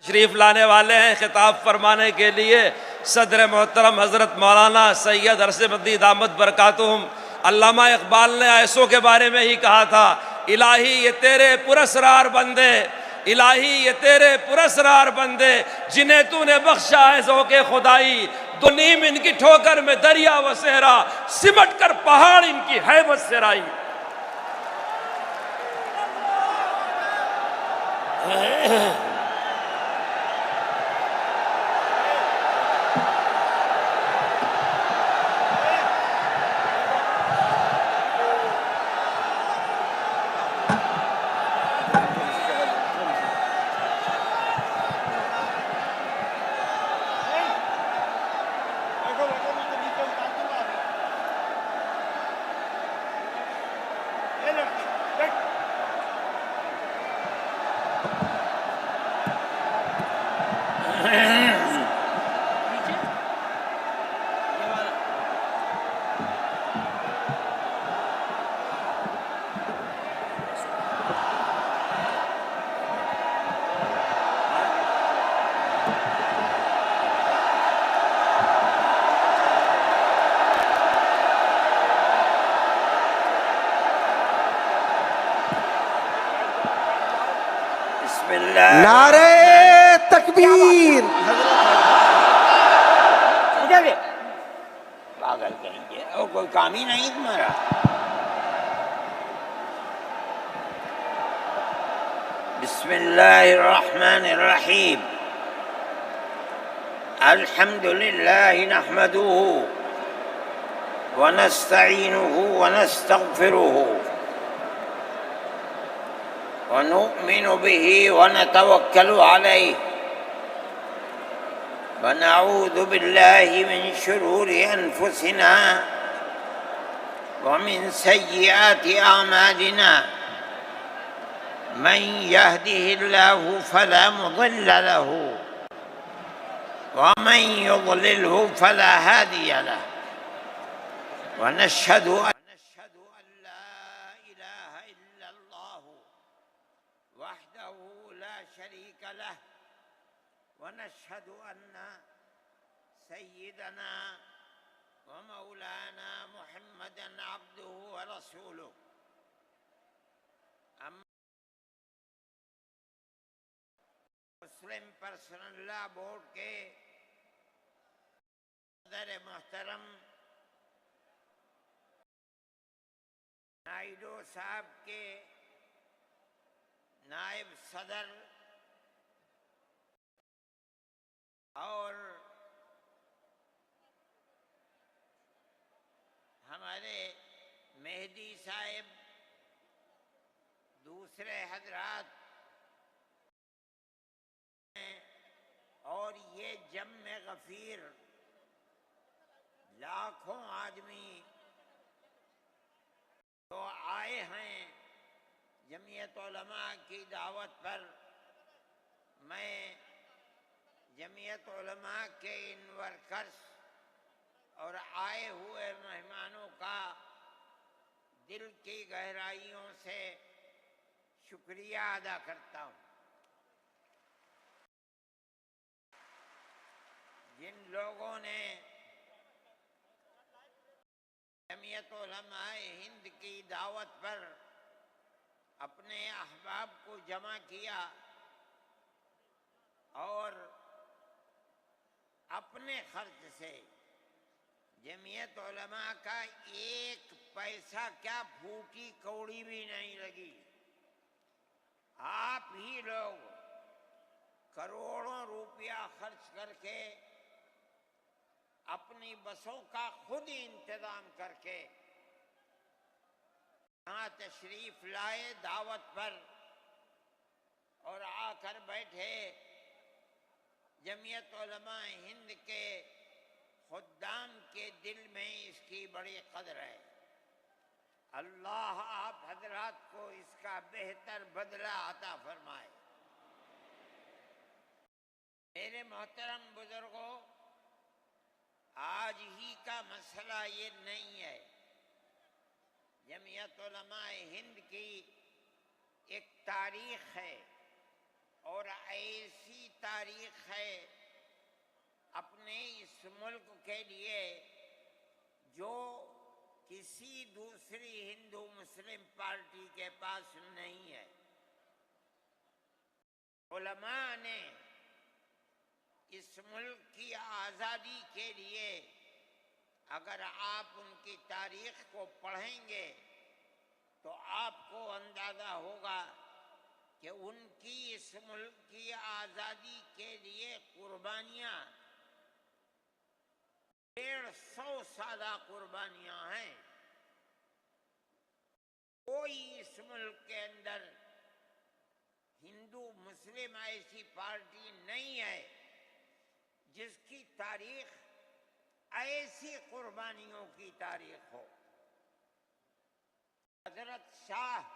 تشریف لانے والے ہیں خطاب فرمانے کے لیے صدر محترم حضرت مولانا سید ارشد مدی دامت برکاتہم۔ علامہ اقبال نے ایسوں کے بارے میں ہی کہا تھا، الہی یہ تیرے پراسرار بندے، الہی یہ تیرے پراسرار بندے جنہیں تو نے بخشا ہے ذوق خدائی، دو نیم ان کی ٹھوکر میں دریا و صحرا، سمٹ کر پہاڑ ان کی ہیبت سے رائی۔ نعرہ تکبیر! پاگل کہیں گے اور کوئی کام ہی نہیں تمہارا۔ بسم اللہ الرحمن الرحیم۔ الحمد للہ نحمدہ ونستعینہ ونستغفرہ ونؤمن به ونتوکل علیہ ونعوذ باللہ من شرور انفسنا ومن سیئات اعمالنا من يهده الله فلا مضل له ومن يضلله فلا هادي له ونشهد أن لا إله إلا الله وحده لا شريك له ونشهد أن سيدنا ومولانا محمدا عبده ورسوله مسلم پرسنل لا بورڈ کے صدر محترم نائیڈو صاحب کے نائب صدر اور ہمارے مہدی صاحب، دوسرے حضرات اور یہ جمع غفیر لاکھوں آدمی تو آئے ہیں جمعیت علماء کی دعوت پر، میں جمعیت علماء کے ان ورکرز اور آئے ہوئے مہمانوں کا دل کی گہرائیوں سے شکریہ ادا کرتا ہوں۔ جن لوگوں نے جمعیت علماء ہند کی دعوت پر اپنے احباب کو جمع کیا اور اپنے خرچ سے جمعیت علماء کا ایک پیسہ کیا پھوٹی کوڑی بھی نہیں لگی، آپ ہی لوگ کروڑوں روپیہ خرچ کر کے اپنی بسوں کا خود ہی انتظام کر کے یہاں تشریف لائے دعوت پر اور آ کر بیٹھے۔ جمعیت علماء ہند کے خدام کے دل میں اس کی بڑی قدر ہے۔ اللہ آپ حضرات کو اس کا بہتر بدلہ عطا فرمائے۔ میرے محترم بزرگوں، آج ہی کا مسئلہ یہ نہیں ہے۔ جمعیت علماء ہند کی ایک تاریخ ہے اور ایسی تاریخ ہے اپنے اس ملک کے لیے جو کسی دوسری ہندو مسلم پارٹی کے پاس نہیں ہے۔ علماء نے اس ملک کی آزادی کے لیے اگر آپ ان کی تاریخ کو پڑھیں گے تو آپ کو اندازہ ہوگا کہ ان کی اس ملک کی آزادی کے لیے قربانیاں 150 سالہ قربانیاں ہیں۔ کوئی اس ملک کے اندر ہندو مسلم ایسی پارٹی نہیں ہے جس کی تاریخ ایسی قربانیوں کی تاریخ ہو۔ حضرت شاہ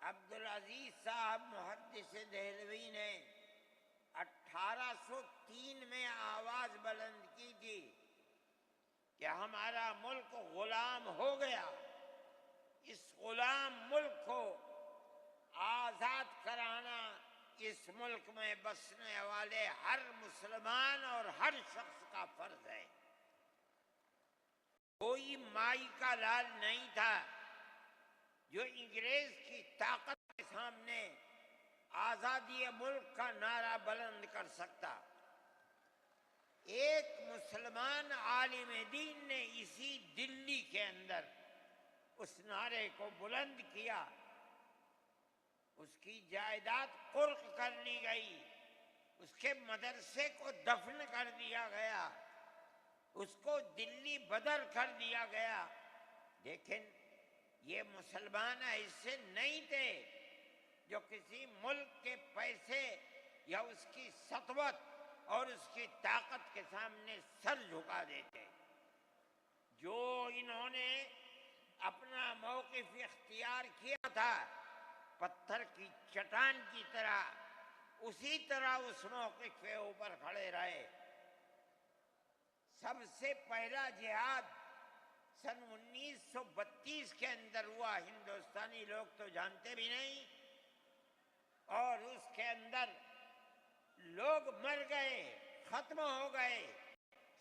عبدالعزیز صاحب محدث دہلوی نے 1803 میں آواز بلند کی تھی کہ ہمارا ملک غلام ہو گیا، اس غلام ملک کو آزاد کرانا اس ملک میں بسنے والے ہر مسلمان اور ہر شخص کا فرض ہے۔ کوئی مائی کا لال نہیں تھا جو انگریز کی طاقت کے سامنے آزادی ملک کا نعرہ بلند کر سکتا۔ ایک مسلمان عالم دین نے اسی دلی کے اندر اس نعرے کو بلند کیا، اس کی جائیداد قرق کر لی گئی، اس کے مدرسے کو دفن کر دیا گیا، اس کو دلی بدر کر دیا گیا، لیکن یہ مسلمان ایسے نہیں تھے جو کسی ملک کے پیسے یا اس کی سطوت اور اس کی طاقت کے سامنے سر جھکا دیتے۔ جو انہوں نے اپنا موقف اختیار کیا تھا پتھر کی چٹان کی طرح، اسی طرح اس موقف کے اوپر کھڑے رہے۔ سب سے پہلا جہاد سن 1932 کے اندر ہوا، ہندوستانی لوگ تو جانتے بھی نہیں، اور اس کے اندر لوگ مر گئے، ختم ہو گئے۔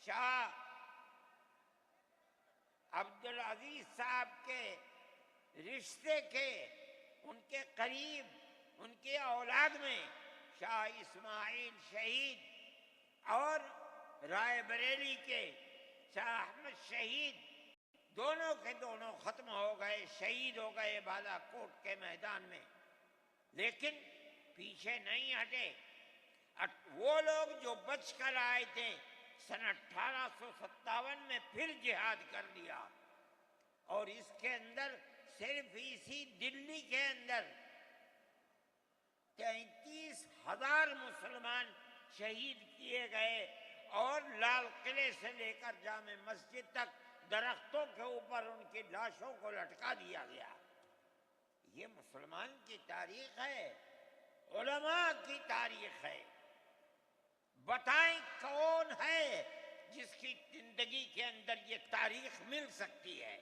شاہ عبدالعزیز صاحب کے رشتے کے، ان کے قریب، ان کی اولاد میں شاہ اسماعیل شہید اور رائے بریلی کے شاہ احمد شہید، دونوں کے دونوں ختم ہو گئے، شہید ہو گئے بالا کوٹ کے میدان میں۔ لیکن پیچھے نہیں ہٹے۔ وہ لوگ جو بچ کر آئے تھے سن 1857 میں پھر جہاد کر دیا، اور اس کے اندر صرف اسی دلی کے اندر 33,000 مسلمان شہید کیے گئے، اور لال قلعے سے لے کر جامع مسجد تک درختوں کے اوپر ان کی لاشوں کو لٹکا دیا گیا۔ یہ مسلمان کی تاریخ ہے، علماء کی تاریخ ہے۔ بتائیں کون ہے جس کی زندگی کے اندر یہ تاریخ مل سکتی ہے؟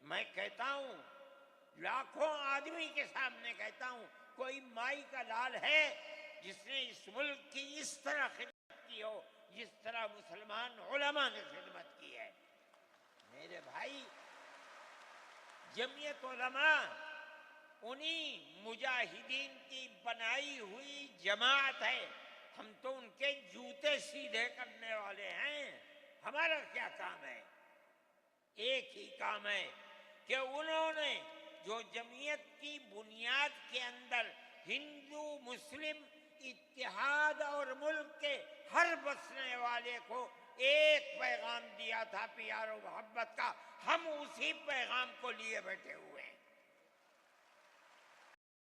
میں کہتا ہوں، لاکھوں آدمی کے سامنے کہتا ہوں، کوئی مائی کا لال ہے جس نے اس ملک کی اس طرح خدمت کی ہو جس طرح مسلمان علماء نے خدمت کی ہے؟ میرے بھائی، جمعیت علماء انہی مجاہدین کی بنائی ہوئی جماعت ہے۔ ہم تو ان کے جوتے سیدھے کرنے والے ہیں۔ ہمارا کیا کام ہے؟ ایک ہی کام ہے کہ انہوں نے جو جمعیت کی بنیاد کے اندر ہندو مسلم اتحاد اور ملک کے ہر بسنے والے کو ایک پیغام دیا تھا پیار و محبت کا، ہم اسی پیغام کو لیے بیٹھے ہوئے ہیں۔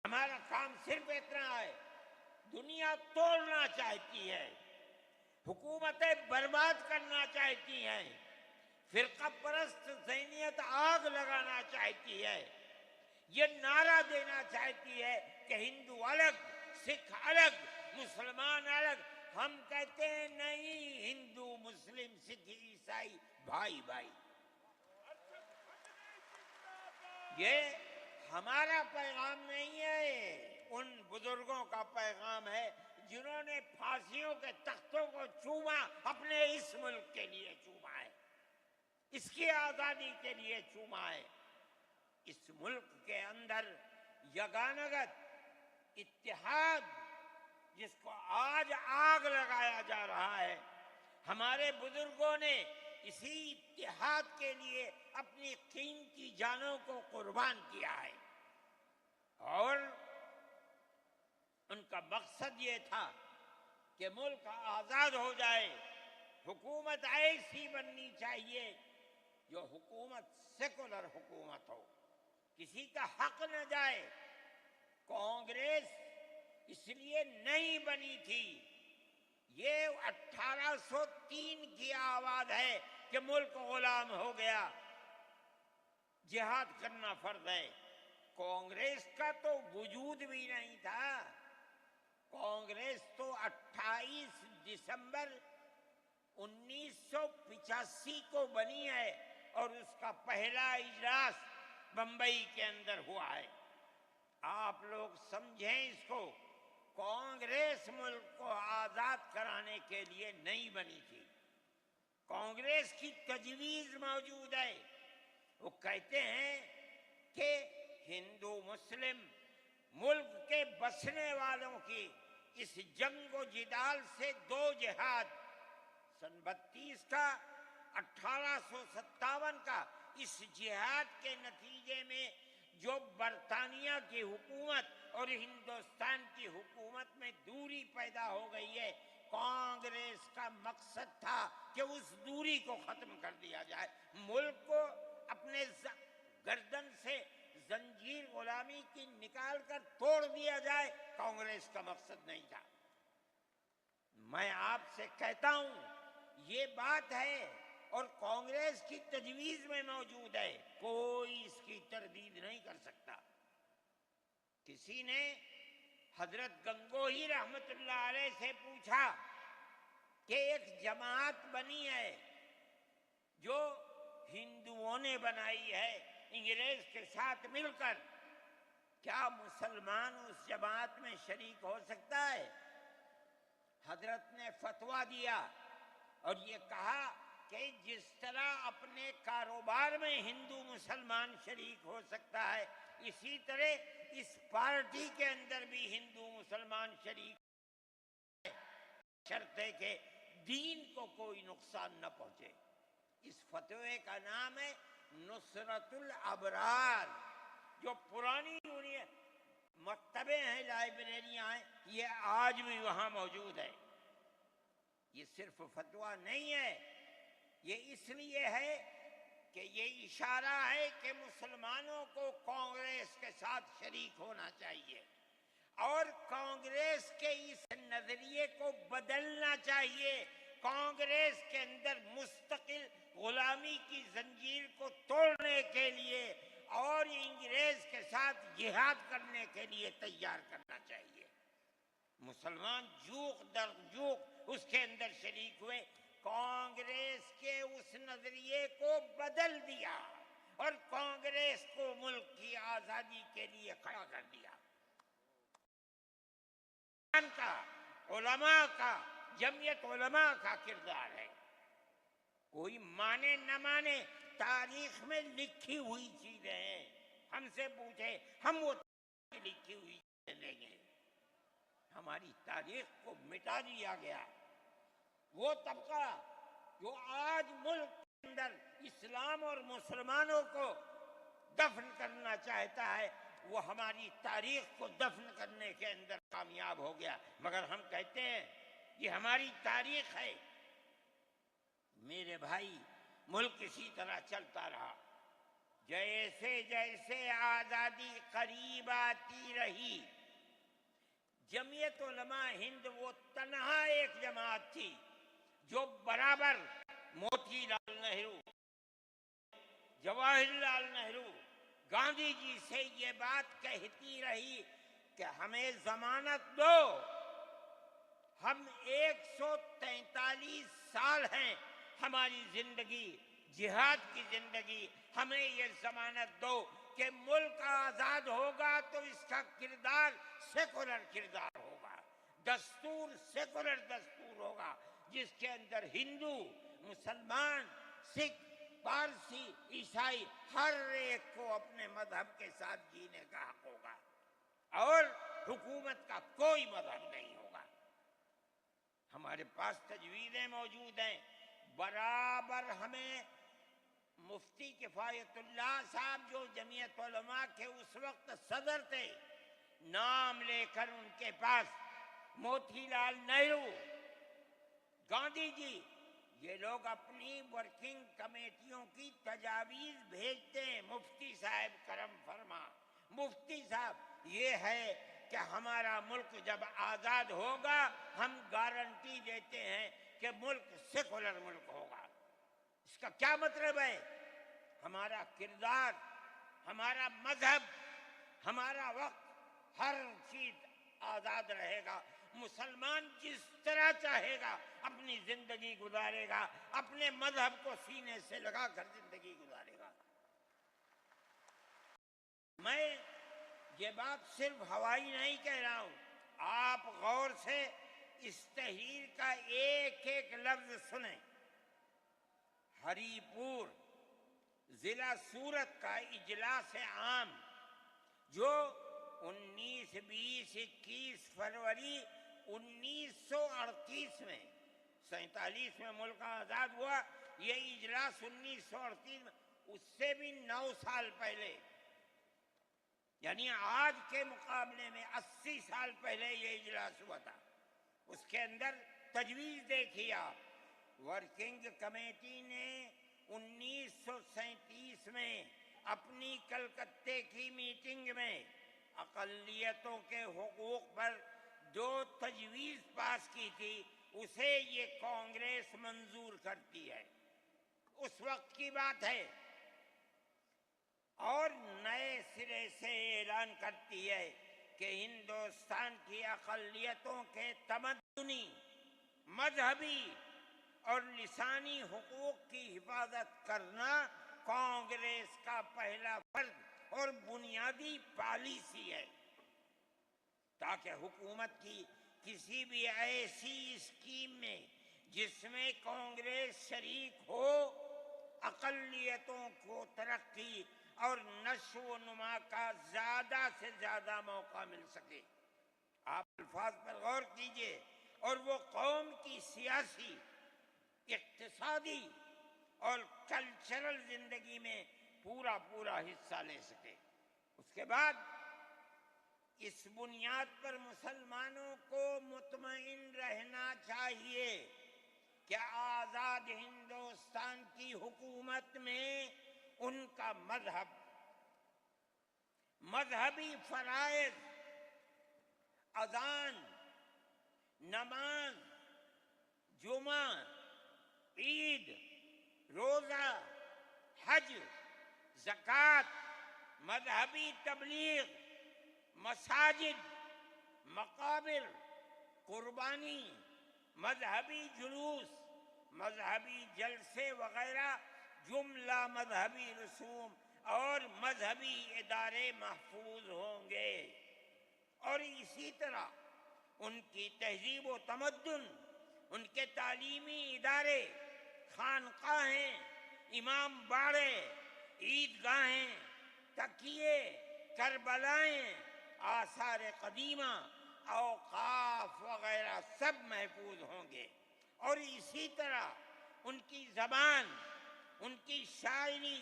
ہمارا کام صرف اتنا ہے۔ دنیا توڑنا چاہتی ہے، حکومتیں برباد کرنا چاہتی ہیں، فرقہ پرست ذہنیت آگ لگانا چاہتی ہے، یہ نعرہ دینا چاہتی ہے کہ ہندو الگ، سکھ الگ، مسلمان الگ۔ ہم کہتے ہیں نہیں، ہندو مسلم سکھ عیسائی بھائی بھائی۔ یہ ہمارا پیغام نہیں ہے۔ ان بزرگوں کا پیغام ہے جنہوں نے پھانسیوں کے تختوں کو چوما، اپنے اس ملک کے لیے چوما ہے، اس کی آزادی کے لیے چوما ہے۔ اس ملک کے اندر یگانگت اتحاد جس کو آج آگ لگایا جا رہا ہے، ہمارے بزرگوں نے اسی اتحاد کے لیے اپنی قیمتی جانوں کو قربان کیا ہے، اور ان کا مقصد یہ تھا کہ ملک آزاد ہو جائے، حکومت ایسی بننی چاہیے جو حکومت سیکولر حکومت ہو، کسی کا حق نہ جائے۔ کانگریس اس لیے نہیں بنی تھی، یہ 1803 کی آواز ہے کہ ملک غلام ہو گیا، جہاد کرنا فرض ہے۔ کانگریس کا تو وجود بھی نہیں تھا، کانگریس تو 28 دسمبر 1985 کو بنی ہے، اور اس کا پہلا اجلاس بمبئی کے اندر ہوا ہے۔ آپ لوگ سمجھیں اس کو، کانگریس ملک کو آزاد کرانے کے لیے نہیں بنی تھی، کانگریس کی تجویز موجود ہے۔ وہ کہتے ہیں کہ ہندو مسلم ملک کے بسنے والوں کی اس جنگ و جدال سے دو جہاد، سن 32 کا 1857 کا، اس جہاد کے نتیجے میں جو برطانیہ کی حکومت اور ہندوستان کی حکومت میں دوری پیدا ہو گئی ہے، کانگریس کا مقصد تھا کہ اس دوری کو ختم کر دیا جائے، ملک کو اپنے گردن سے زنجیر غلامی کی نکال کر توڑ دیا جائے۔ کانگریس کا مقصد نہیں تھا۔ میں آپ سے کہتا ہوں یہ بات ہے، اور کانگریس کی تجویز میں موجود ہے، کوئی اس کی تردید نہیں کر سکتا۔ کسی نے حضرت گنگوہی رحمت اللہ علیہ سے پوچھا کہ ایک جماعت بنی ہے جو ہندوؤں نے بنائی ہے انگریز کے ساتھ مل کر، کیا مسلمان اس جماعت میں شریک ہو سکتا ہے؟ حضرت نے فتویٰ دیا اور یہ کہا کہ جس طرح اپنے کاروبار میں ہندو مسلمان شریک ہو سکتا ہے، اسی طرح اس پارٹی کے اندر بھی ہندو مسلمان شریک ہے، شرط ہے کہ دین کو کوئی نقصان نہ پہنچے۔ اس فتوے کا نام ہے نصرت الابرار، جو پرانی مکتبیں ہیں، لائبریریاں ہیں، یہ آج بھی وہاں موجود ہے۔ یہ صرف فتویٰ نہیں ہے، یہ اس لیے ہے کہ یہ اشارہ ہے کہ مسلمانوں کو کانگریس کے ساتھ شریک ہونا چاہیے، اور کانگریس کے اس نظریے کو بدلنا چاہیے۔ کانگریس کے اندر مستقل غلامی کی زنجیر کو توڑنے کے لیے اور انگریز کے ساتھ جہاد کرنے کے لیے تیار کرنا چاہیے۔ مسلمان جوق در جوق اس کے اندر شریک ہوئے، کانگریس کے اس نظریے کو بدل دیا اور کانگریس کو ملک کی آزادی کے لیے کھڑا کر دیا۔ علماء کا، جمعیت علماء کا کردار ہے، کوئی مانے نہ مانے، تاریخ میں لکھی ہوئی چیزیں ہیں، ہم سے پوچھے ہم وہ لکھی ہوئی چیزیں دیں گے۔ ہماری تاریخ کو مٹا دیا گیا، وہ طبقہ جو آج ملک کے اندر اسلام اور مسلمانوں کو دفن کرنا چاہتا ہے، وہ ہماری تاریخ کو دفن کرنے کے اندر کامیاب ہو گیا۔ مگر ہم کہتے ہیں یہ ہماری تاریخ ہے۔ میرے بھائی، ملک اسی طرح چلتا رہا، جیسے جیسے آزادی قریب آتی رہی، جمعیت علماء ہند وہ تنہا ایک جماعت تھی جو برابر موتی لال نہرو، جواہر لال نہرو، گاندھی جی سے یہ بات کہتی رہی کہ ہمیں ضمانت دو، ہم 143 سال ہیں ہماری زندگی، جہاد کی زندگی، ہمیں یہ ضمانت دو کہ ملک آزاد ہوگا تو اس کا کردار سیکولر کردار ہوگا، دستور سیکولر دستور ہوگا، جس کے اندر ہندو، مسلمان، سکھ، پارسی، عیسائی ہر ایک کو اپنے مذہب کے ساتھ جینے کا حق ہوگا، اور حکومت کا کوئی مذہب نہیں ہوگا۔ ہمارے پاس تجویزیں موجود ہیں، برابر ہمیں مفتی کفایت اللہ صاحب جو جمعیت علماء کے اس وقت صدر تھے، نام لے کر ان کے پاس موتی لال نہرو، گاندھی جی، یہ لوگ اپنی ورکنگ کمیٹیوں کی تجاویز بھیجتے ہیں، مفتی صاحب کرم فرما، مفتی صاحب یہ ہے کہ ہمارا ملک جب آزاد ہوگا ہم گارنٹی دیتے ہیں کہ ملک سیکولر ملک ہوگا۔ اس کا کیا مطلب ہے؟ ہمارا کردار، ہمارا مذہب، ہمارا وقت، ہر چیز آزاد رہے گا۔ مسلمان جس طرح چاہے گا اپنی زندگی گزارے گا، اپنے مذہب کو سینے سے لگا کر زندگی گزارے گا۔ میں یہ بات صرف ہوائی نہیں کہہ رہا ہوں، آپ غور سے اس تحریر کا ایک ایک لفظ سنیں۔ ہری پور ضلع سورت کا اجلاس عام جو 19، 20، 21 فروری 1938 میں، 47 میں ملک آزاد ہوا، یہ اجلاس 1938 میں، اس سے بھی 9 سال پہلے، یعنی آج کے مقابلے میں 80 سال پہلے یہ اجلاس ہوا تھا۔ اس کے اندر تجویز دیکھیے آپ، ورکنگ کمیٹی نے 1937 میں اپنی کلکتے کی میٹنگ میں اقلیتوں کے حقوق پر جو تجویز پاس کی تھی اسے یہ کانگریس منظور کرتی ہے، اس وقت کی بات ہے، اور نئے سرے سے اعلان کرتی ہے کہ ہندوستان کی اقلیتوں کے تمدنی، مذہبی اور لسانی حقوق کی حفاظت کرنا کانگریس کا پہلا فرض اور بنیادی پالیسی ہے، تاکہ حکومت کی کسی بھی ایسی اسکیم میں جس میں کانگریس شریک ہو، اقلیتوں کو ترقی اور نشو و نما کا زیادہ سے زیادہ موقع مل سکے۔ آپ الفاظ پر غور کیجئے، اور وہ قوم کی سیاسی، اقتصادی اور کلچرل زندگی میں پورا حصہ لے سکے۔ اس کے بعد اس بنیاد پر مسلمانوں کو مطمئن رہنا چاہیے کہ آزاد ہندوستان کی حکومت میں ان کا مذہب، مذہبی فرائض، اذان، نماز، جمعہ، عید، روزہ، حج، زکوٰۃ، مذہبی تبلیغ، مساجد، مقابر، قربانی، مذہبی جلوس، مذہبی جلسے وغیرہ جملہ مذہبی رسوم اور مذہبی ادارے محفوظ ہوں گے، اور اسی طرح ان کی تہذیب و تمدن، ان کے تعلیمی ادارے، خانقاہیں، امام باڑے، عیدگاہیں، تکیے، کربلائیں، آثار قدیمہ، اوقاف وغیرہ سب محفوظ ہوں گے، اور اسی طرح ان کی زبان، ان کی شاعری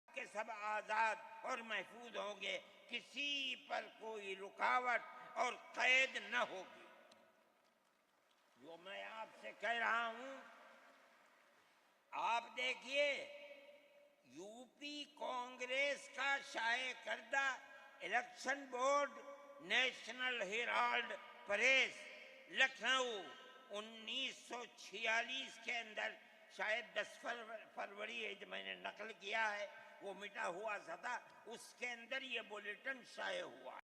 کے سب آزاد اور محفوظ ہوں گے، کسی پر کوئی رکاوٹ اور قید نہ ہوگی۔ جو میں آپ سے کہہ رہا ہوں، آپ دیکھیے، یو پی کانگریس کا شائع کردہ election board, National Herald press, Lucknow, 1946 کے اندر، شاید 10 فروری ہے جو میں نے نقل کیا ہے، وہ مٹا ہوا تھا، اس کے اندر یہ بلیٹن شائع ہوا۔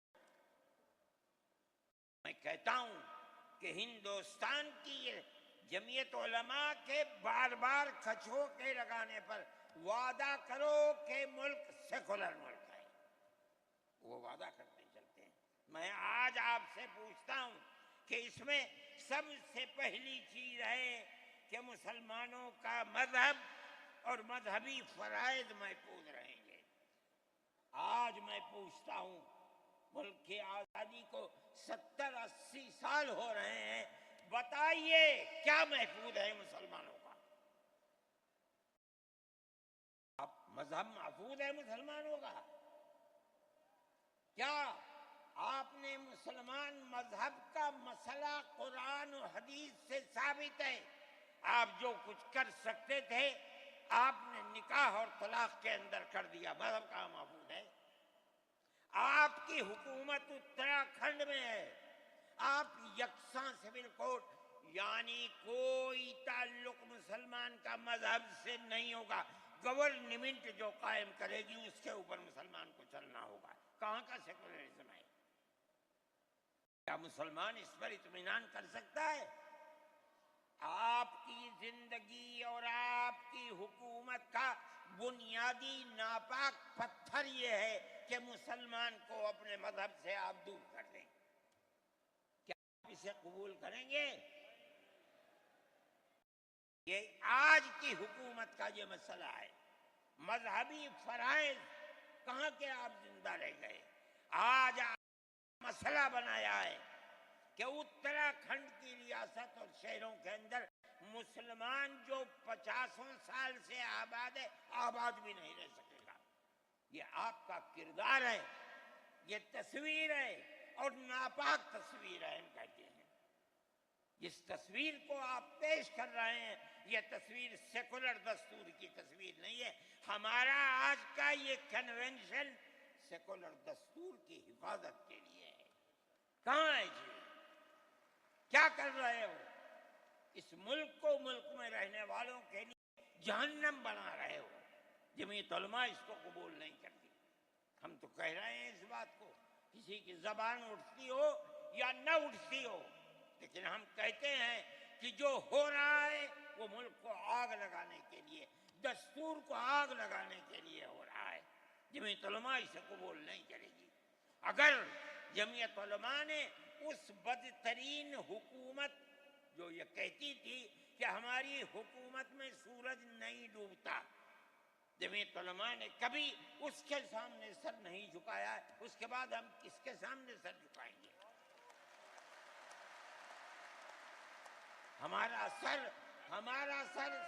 میں کہتا ہوں کہ ہندوستان کی جمعیت علماء کے بار بار کھچوکے لگانے پر وعدہ کرو کہ ملک سیکولر ملک ہے، وہ وعدہ کرتے چلتے ہیں۔ میں آج آپ سے پوچھتا ہوں کہ اس میں سب سے پہلی چیز ہے کہ مسلمانوں کا مذہب اور مذہبی فرائض محفوظ رہیں گے۔ آج میں پوچھتا ہوں، ملک کی آزادی کو 70-80 سال ہو رہے ہیں، بتائیے کیا محفوظ ہے مسلمانوں کا؟ اب مذہب محفوظ ہے مسلمانوں کا؟ کیا آپ نے مسلمان مذہب کا مسئلہ قرآن و حدیث سے ثابت ہے؟ آپ جو کچھ کر سکتے تھے آپ نے نکاح اور طلاق کے اندر کر دیا، مذہب کہاں محفوظ ہے؟ آپ کی حکومت اتراکھنڈ میں ہے، آپ یکساں سول کوڈ، یعنی کوئی تعلق مسلمان کا مذہب سے نہیں ہوگا، گورنمنٹ جو قائم کرے گی اس کے اوپر مسلمان کو چلنا ہوگا۔ کہاں کا سیکولرزم ہے؟ کیا مسلمان اس پر اطمینان کر سکتا ہے؟ آپ کی زندگی اور آپ کی حکومت کا بنیادی ناپاک پتھر یہ ہے کہ مسلمان کو اپنے مذہب سے آپ دور کر دیں۔ کیا آپ اسے قبول کریں گے؟ یہ آج کی حکومت کا یہ مسئلہ ہے۔ مذہبی فرائض کہاں کے آپ زندہ رہ گئے؟ آج مسئلہ بنایا ہے کہ اتراکھنڈ کی ریاست اور شہروں کے اندر مسلمان جو 50 سال سے آباد ہے، آباد بھی نہیں رہ سکے گا۔ یہ آپ کا کردار ہے، یہ تصویر ہے اور ناپاک تصویر ہے، ہم کہتے ہیں۔ جس تصویر کو آپ پیش کر رہے ہیں یہ تصویر سیکولر دستور کی تصویر نہیں ہے۔ ہمارا آج کا یہ کنونشن سیکولر دستور کی حفاظت کے لیے ہے۔ کہاں ہے جی؟ کیا کر رہے ہو؟ اس ملک کو، ملک میں رہنے والوں کے لیے جہنم بنا رہے ہو۔ جمعیت علماء اس کو قبول نہیں کرتی۔ ہم تو کہہ رہے ہیں اس بات کو، کسی کی زبان اٹھتی ہو یا نہ اٹھتی ہو، لیکن ہم کہتے ہیں کہ جو ہو رہا ہے وہ ملک کو آگ لگانے کے لیے، دستور کو آگ لگانے کے لیے ہو رہا ہے۔ جمعیت علماء اسے قبول نہیں کرے گی۔ اگر جمعیت علماء نے اس بدترین حکومت جو یہ کہتی تھی کہ ہماری حکومت میں سورج نہیں ڈوبتا، جمعیت علماء نے کبھی اس کے سامنے سر نہیں جھکایا ہے، اس کے بعد ہم کس کے سامنے سر جھکائیں گے؟ ہمارا سر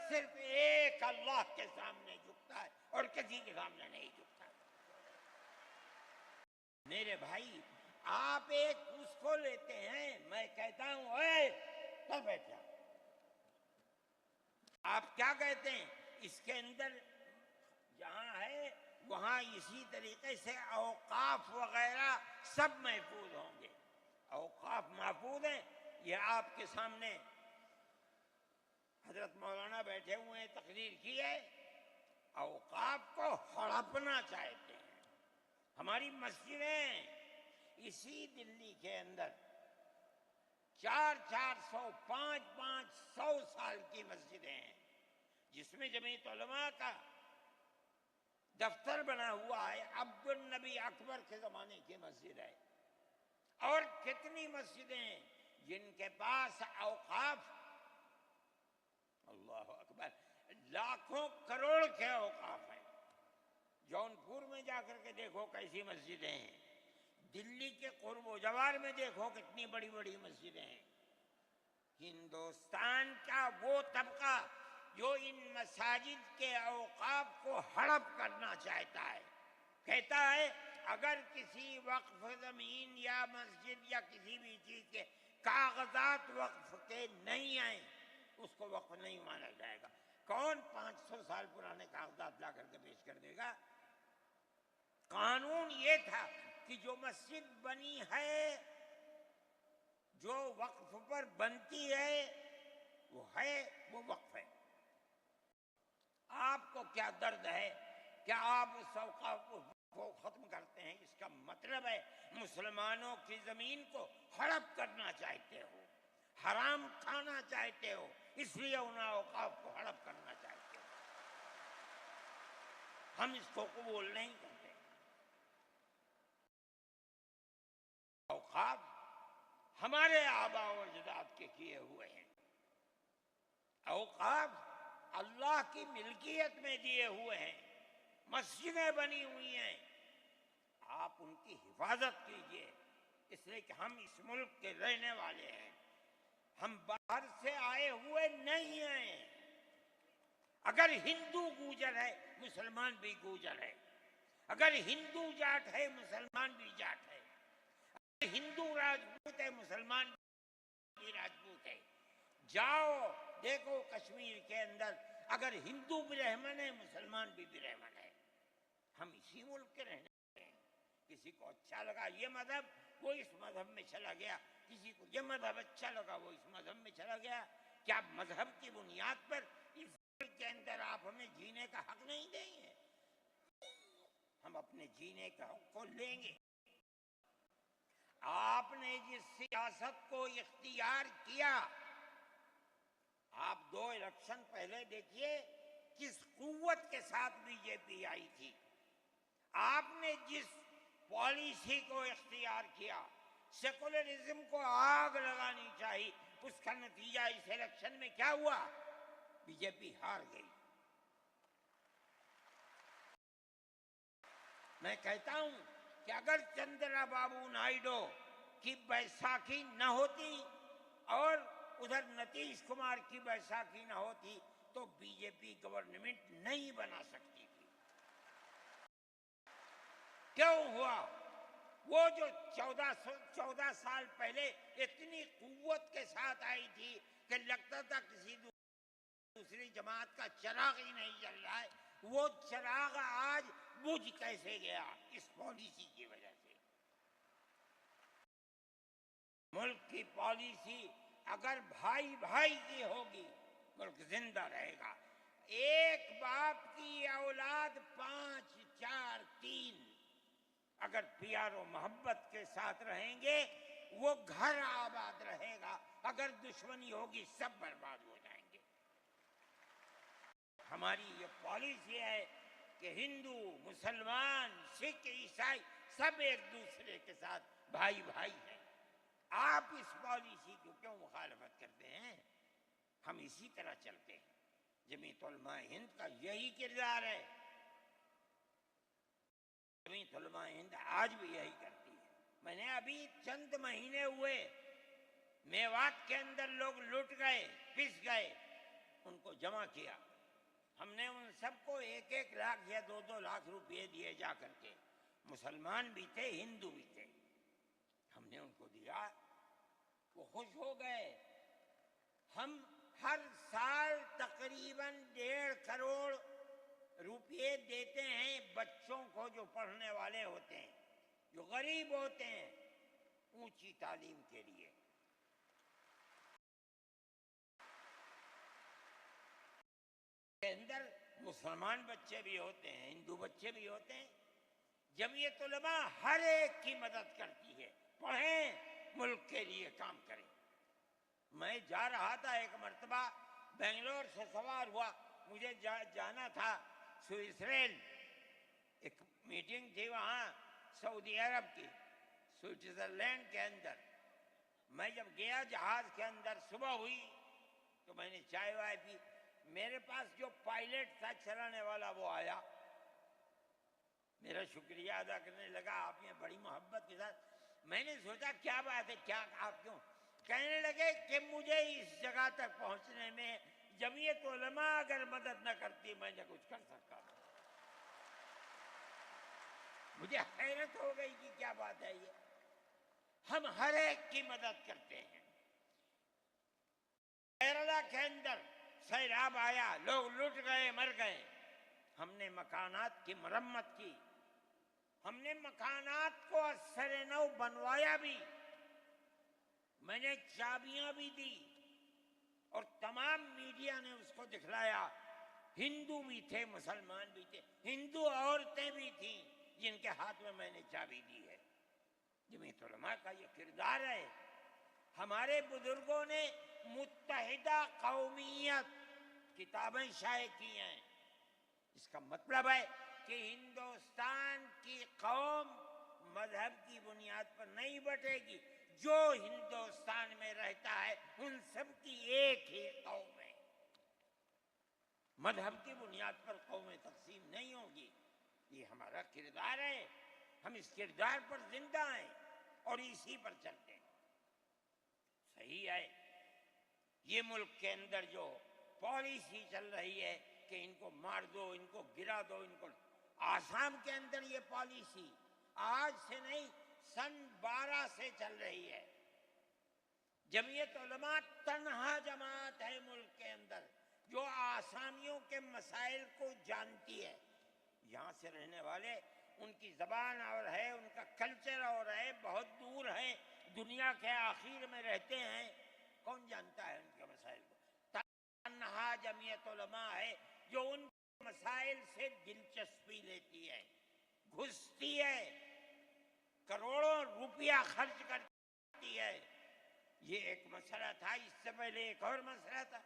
صرف ایک اللہ کے سامنے جھکتا ہے اور کسی کے سامنے نہیں جھکتا۔ میرے بھائی، آپ ایک اس کو لیتے ہیں، میں کہتا ہوں اے چل بیٹھ جا۔ آپ کیا کہتے ہیں؟ اس کے اندر جہاں ہے وہاں اسی طریقے سے اوقاف وغیرہ سب محفوظ ہوں گے۔ اوقاف محفوظ ہیں، یہ آپ کے سامنے حضرت مولانا بیٹھے ہوئے ہیں، تقریر کی ہے۔ اوقاف کو ہڑپنا چاہتے ہیں۔ ہماری مسجدیں اسی دلی کے اندر 400 500 سال کی مسجدیں ہیں، جس میں جمعیت علماء کا دفتر بنا ہوا ہے، عبد النبی اکبر کے زمانے کی مسجد ہے۔ اور کتنی مسجدیں ہیں جن کے پاس اوقاف، اللہ اکبر، لاکھوں کروڑ کے اوقاف ہیں۔ جونپور میں جا کر کے دیکھو کیسی مسجدیں ہیں، دلی کے قرب و جوار میں دیکھو کتنی بڑی بڑی مسجدیں ہیں۔ ہندوستان کا وہ طبقہ جو ان مساجد کے اوقاف کو ہڑپ کرنا چاہتا ہے، کہتا ہے اگر کسی وقف زمین یا مسجد یا کسی بھی چیز کے کاغذات وقف کے نہیں آئیں اس کو وقف نہیں مانا جائے گا۔ کون 500 سال پرانے کاغذات لا کر کے پیش کر دے گا؟ قانون یہ تھا کہ جو مسجد بنی ہے، جو وقف پر بنتی ہے وہ وقف ہے۔ آپ کو کیا درد ہے کہ آپ اس اوقاف کو ختم کرتے ہیں؟ اس کا مطلب ہے مسلمانوں کی زمین کو ہڑپ کرنا چاہتے ہو، حرام کھانا چاہتے ہو، اس لیے ان اوقاف کو ہڑپ کرنا چاہتے ہو۔ ہم اس کو قبول نہیں کرتے۔ اوقاف ہمارے آباء و اجداد کے کیے ہوئے ہیں، اوقاف اللہ کی ملکیت میں دیے ہوئے ہیں، مسجدیں بنی ہوئی ہیں، آپ ان کی حفاظت کیجئے، اس لیے کہ ہم اس ملک کے رہنے والے ہیں، ہم باہر سے آئے ہوئے نہیں ہیں۔ اگر ہندو گوجر ہے مسلمان بھی گوجر ہے، اگر ہندو جاٹ ہے مسلمان بھی جاٹ ہے، اگر ہندو راجپوت ہے مسلمان بھی راجپوت ہے۔ جاؤ دیکھو کشمیر کے اندر اگر ہندو برہمن ہے مسلمان بھی برہمن ہے۔ ہم اسی ملک کے رہنے والے ہیں۔ کسی کو اچھا لگا یہ مذہب وہ اس مذہب میں چلا گیا، کسی کو یہ مذہب اچھا لگا وہ اس مذہب میں چلا گیا۔ کیا مذہب کی بنیاد پر اس ملک کے اندر آپ ہمیں جینے کا حق نہیں دیں گے؟ ہم اپنے جینے کا حق کو لیں گے۔ آپ نے جس سیاست کو اختیار کیا، آپ 2 الیکشن پہلے دیکھیے کس قوت کے ساتھ بی جے پی آئی تھی۔ آپ نے جس پالیسی کو اختیار کیا، سیکولرزم کو آگ لگانی چاہیے، اس کا نتیجہ اس الیکشن میں کیا ہوا؟ بی جے پی ہار گئی۔ میں کہتا ہوں کہ اگر چندرا بابو نائیڈو کی بیساکھی نہ ہوتی اور ادھر نتیش کمار کی بیساکھی نہ ہوتی تو بی جے پی گورنمنٹ نہیں بنا سکتی تھی۔ کیوں ہوا؟ وہ جو 14 سال پہلے اتنی قوت کے ساتھ آئی تھی کہ لگتا تھا کسی دوسری جماعت کا چراغ ہی نہیں جل رہا ہے، وہ چراغ آج بجھ کیسے گیا؟ اس پالیسی کی وجہ سے۔ ملک کی پالیسی اگر بھائی بھائی کی ہوگی ملک زندہ رہے گا۔ ایک باپ کی اولاد 5 4 3 اگر پیار و محبت کے ساتھ رہیں گے وہ گھر آباد رہے گا، اگر دشمنی ہوگی سب برباد ہو جائیں گے۔ ہماری یہ پالیسی ہے کہ ہندو مسلمان سکھ عیسائی سب ایک دوسرے کے ساتھ بھائی بھائی ہیں۔ آپ اس پالیسی کو کیوں مخالفت کرتے ہیں؟ ہم اسی طرح چلتے ہیں۔ جمعیت علماء ہند کا یہی کردار ہے، جمعیت علماء ہند آج بھی یہی کرتی ہے۔ میں نے ابھی چند مہینے ہوئے میوات کے اندر لوگ لٹ گئے پس گئے، ان کو جمع کیا، ہم نے ان سب کو 1 لاکھ یا 2 لاکھ روپئے دیے جا کر کے، مسلمان بھی تھے ہندو بھی تھے، ہم نے ان کو دیا، وہ خوش ہو گئے۔ ہم ہر سال تقریباً 1.5 کروڑ روپئے دیتے ہیں بچوں کو جو پڑھنے والے ہوتے ہیں، جو غریب ہوتے ہیں، اونچی تعلیم کے لیے۔ کے اندر مسلمان بچے بھی ہوتے ہیں، ہندو بچے بھی ہوتے ہیں۔ جمعیت علماء ہر ایک کی مدد کرتی ہے، پڑھیں ملک کے لیے کام کریں۔ میں جا رہا تھا ایک مرتبہ بنگلور سے سوار ہوا، مجھے جانا تھا سوئٹزرلینڈ، ایک میٹنگ تھی وہاں سعودی عرب کی، سوئٹزرلینڈ کے اندر۔ میں جب گیا جہاز کے اندر صبح ہوئی تو میں نے چائے وائے پی، میرے پاس جو پائلٹ تھا چلانے والا وہ آیا، میرا شکریہ ادا کرنے لگا، آپ نے بڑی محبت کے ساتھ۔ میں نے سوچا کیا بات ہے، کیا آپ کیوں؟ کہنے لگے کہ مجھے اس جگہ تک پہنچنے میں جمعیت علماء اگر مدد نہ کرتی میں نہ کچھ کر سکتا تھا۔ مجھے حیرت ہو گئی کہ کیا بات ہے یہ۔ ہم ہر ایک کی مدد کرتے ہیں۔ کیرلا کے اندر سیلاب آیا، لوگ لٹ گئے مر گئے، ہم نے مکانات کی مرمت کی، ہم نے مکانات کو اثر نو بنوایا بھی، میں نے چابیاں بھی دی اور تمام میڈیا نے اس کو دکھلایا۔ ہندو بھی تھے مسلمان بھی تھے، ہندو عورتیں بھی تھیں جن کے ہاتھ میں میں نے چابی دی ہے۔ جمعیت علماء کا یہ کردار ہے۔ ہمارے بزرگوں نے متحدہ قومیت کتابیں شائع کی ہیں، اس کا مطلب ہے کہ ہندوستان کی قوم مذہب کی بنیاد پر نہیں بٹے گی. جو ہندوستان میں رہتا ہے ان سب کی ایک ہی قوم ہے. مذہب کی بنیاد پر قومیں تقسیم نہیں ہوگی. یہ ہمارا کردار ہے. ہم اس کردار پر زندہ ہیں اور اسی پر چلتے ہیں. صحیح ہے یہ ملک کے اندر جو پالیسی چل رہی ہے کہ ان کو مار دو، ان کو گرا دو، ان کو، آسام کے اندر یہ پالیسی آج سے نہیں سن 12 سے چل رہی ہے. جمعیت علماء تنہا جماعت ہے ملک کے اندر جو آسامیوں کے مسائل کو جانتی ہے. یہاں سے رہنے والے، ان کی زبان اور ہے، ان کا کلچر اور ہے، بہت دور ہیں، دنیا کے آخر میں رہتے ہیں. کون جانتا ہے ان کے مسائل کو؟ تنہا جمعیت علماء ہے جو ان مسائل سے دلچسپی لیتی ہے، گھستی ہے، کروڑوں روپیہ خرچ کرتی ہے. یہ ایک مسئلہ تھا. اس سے پہلے ایک اور مسئلہ تھا.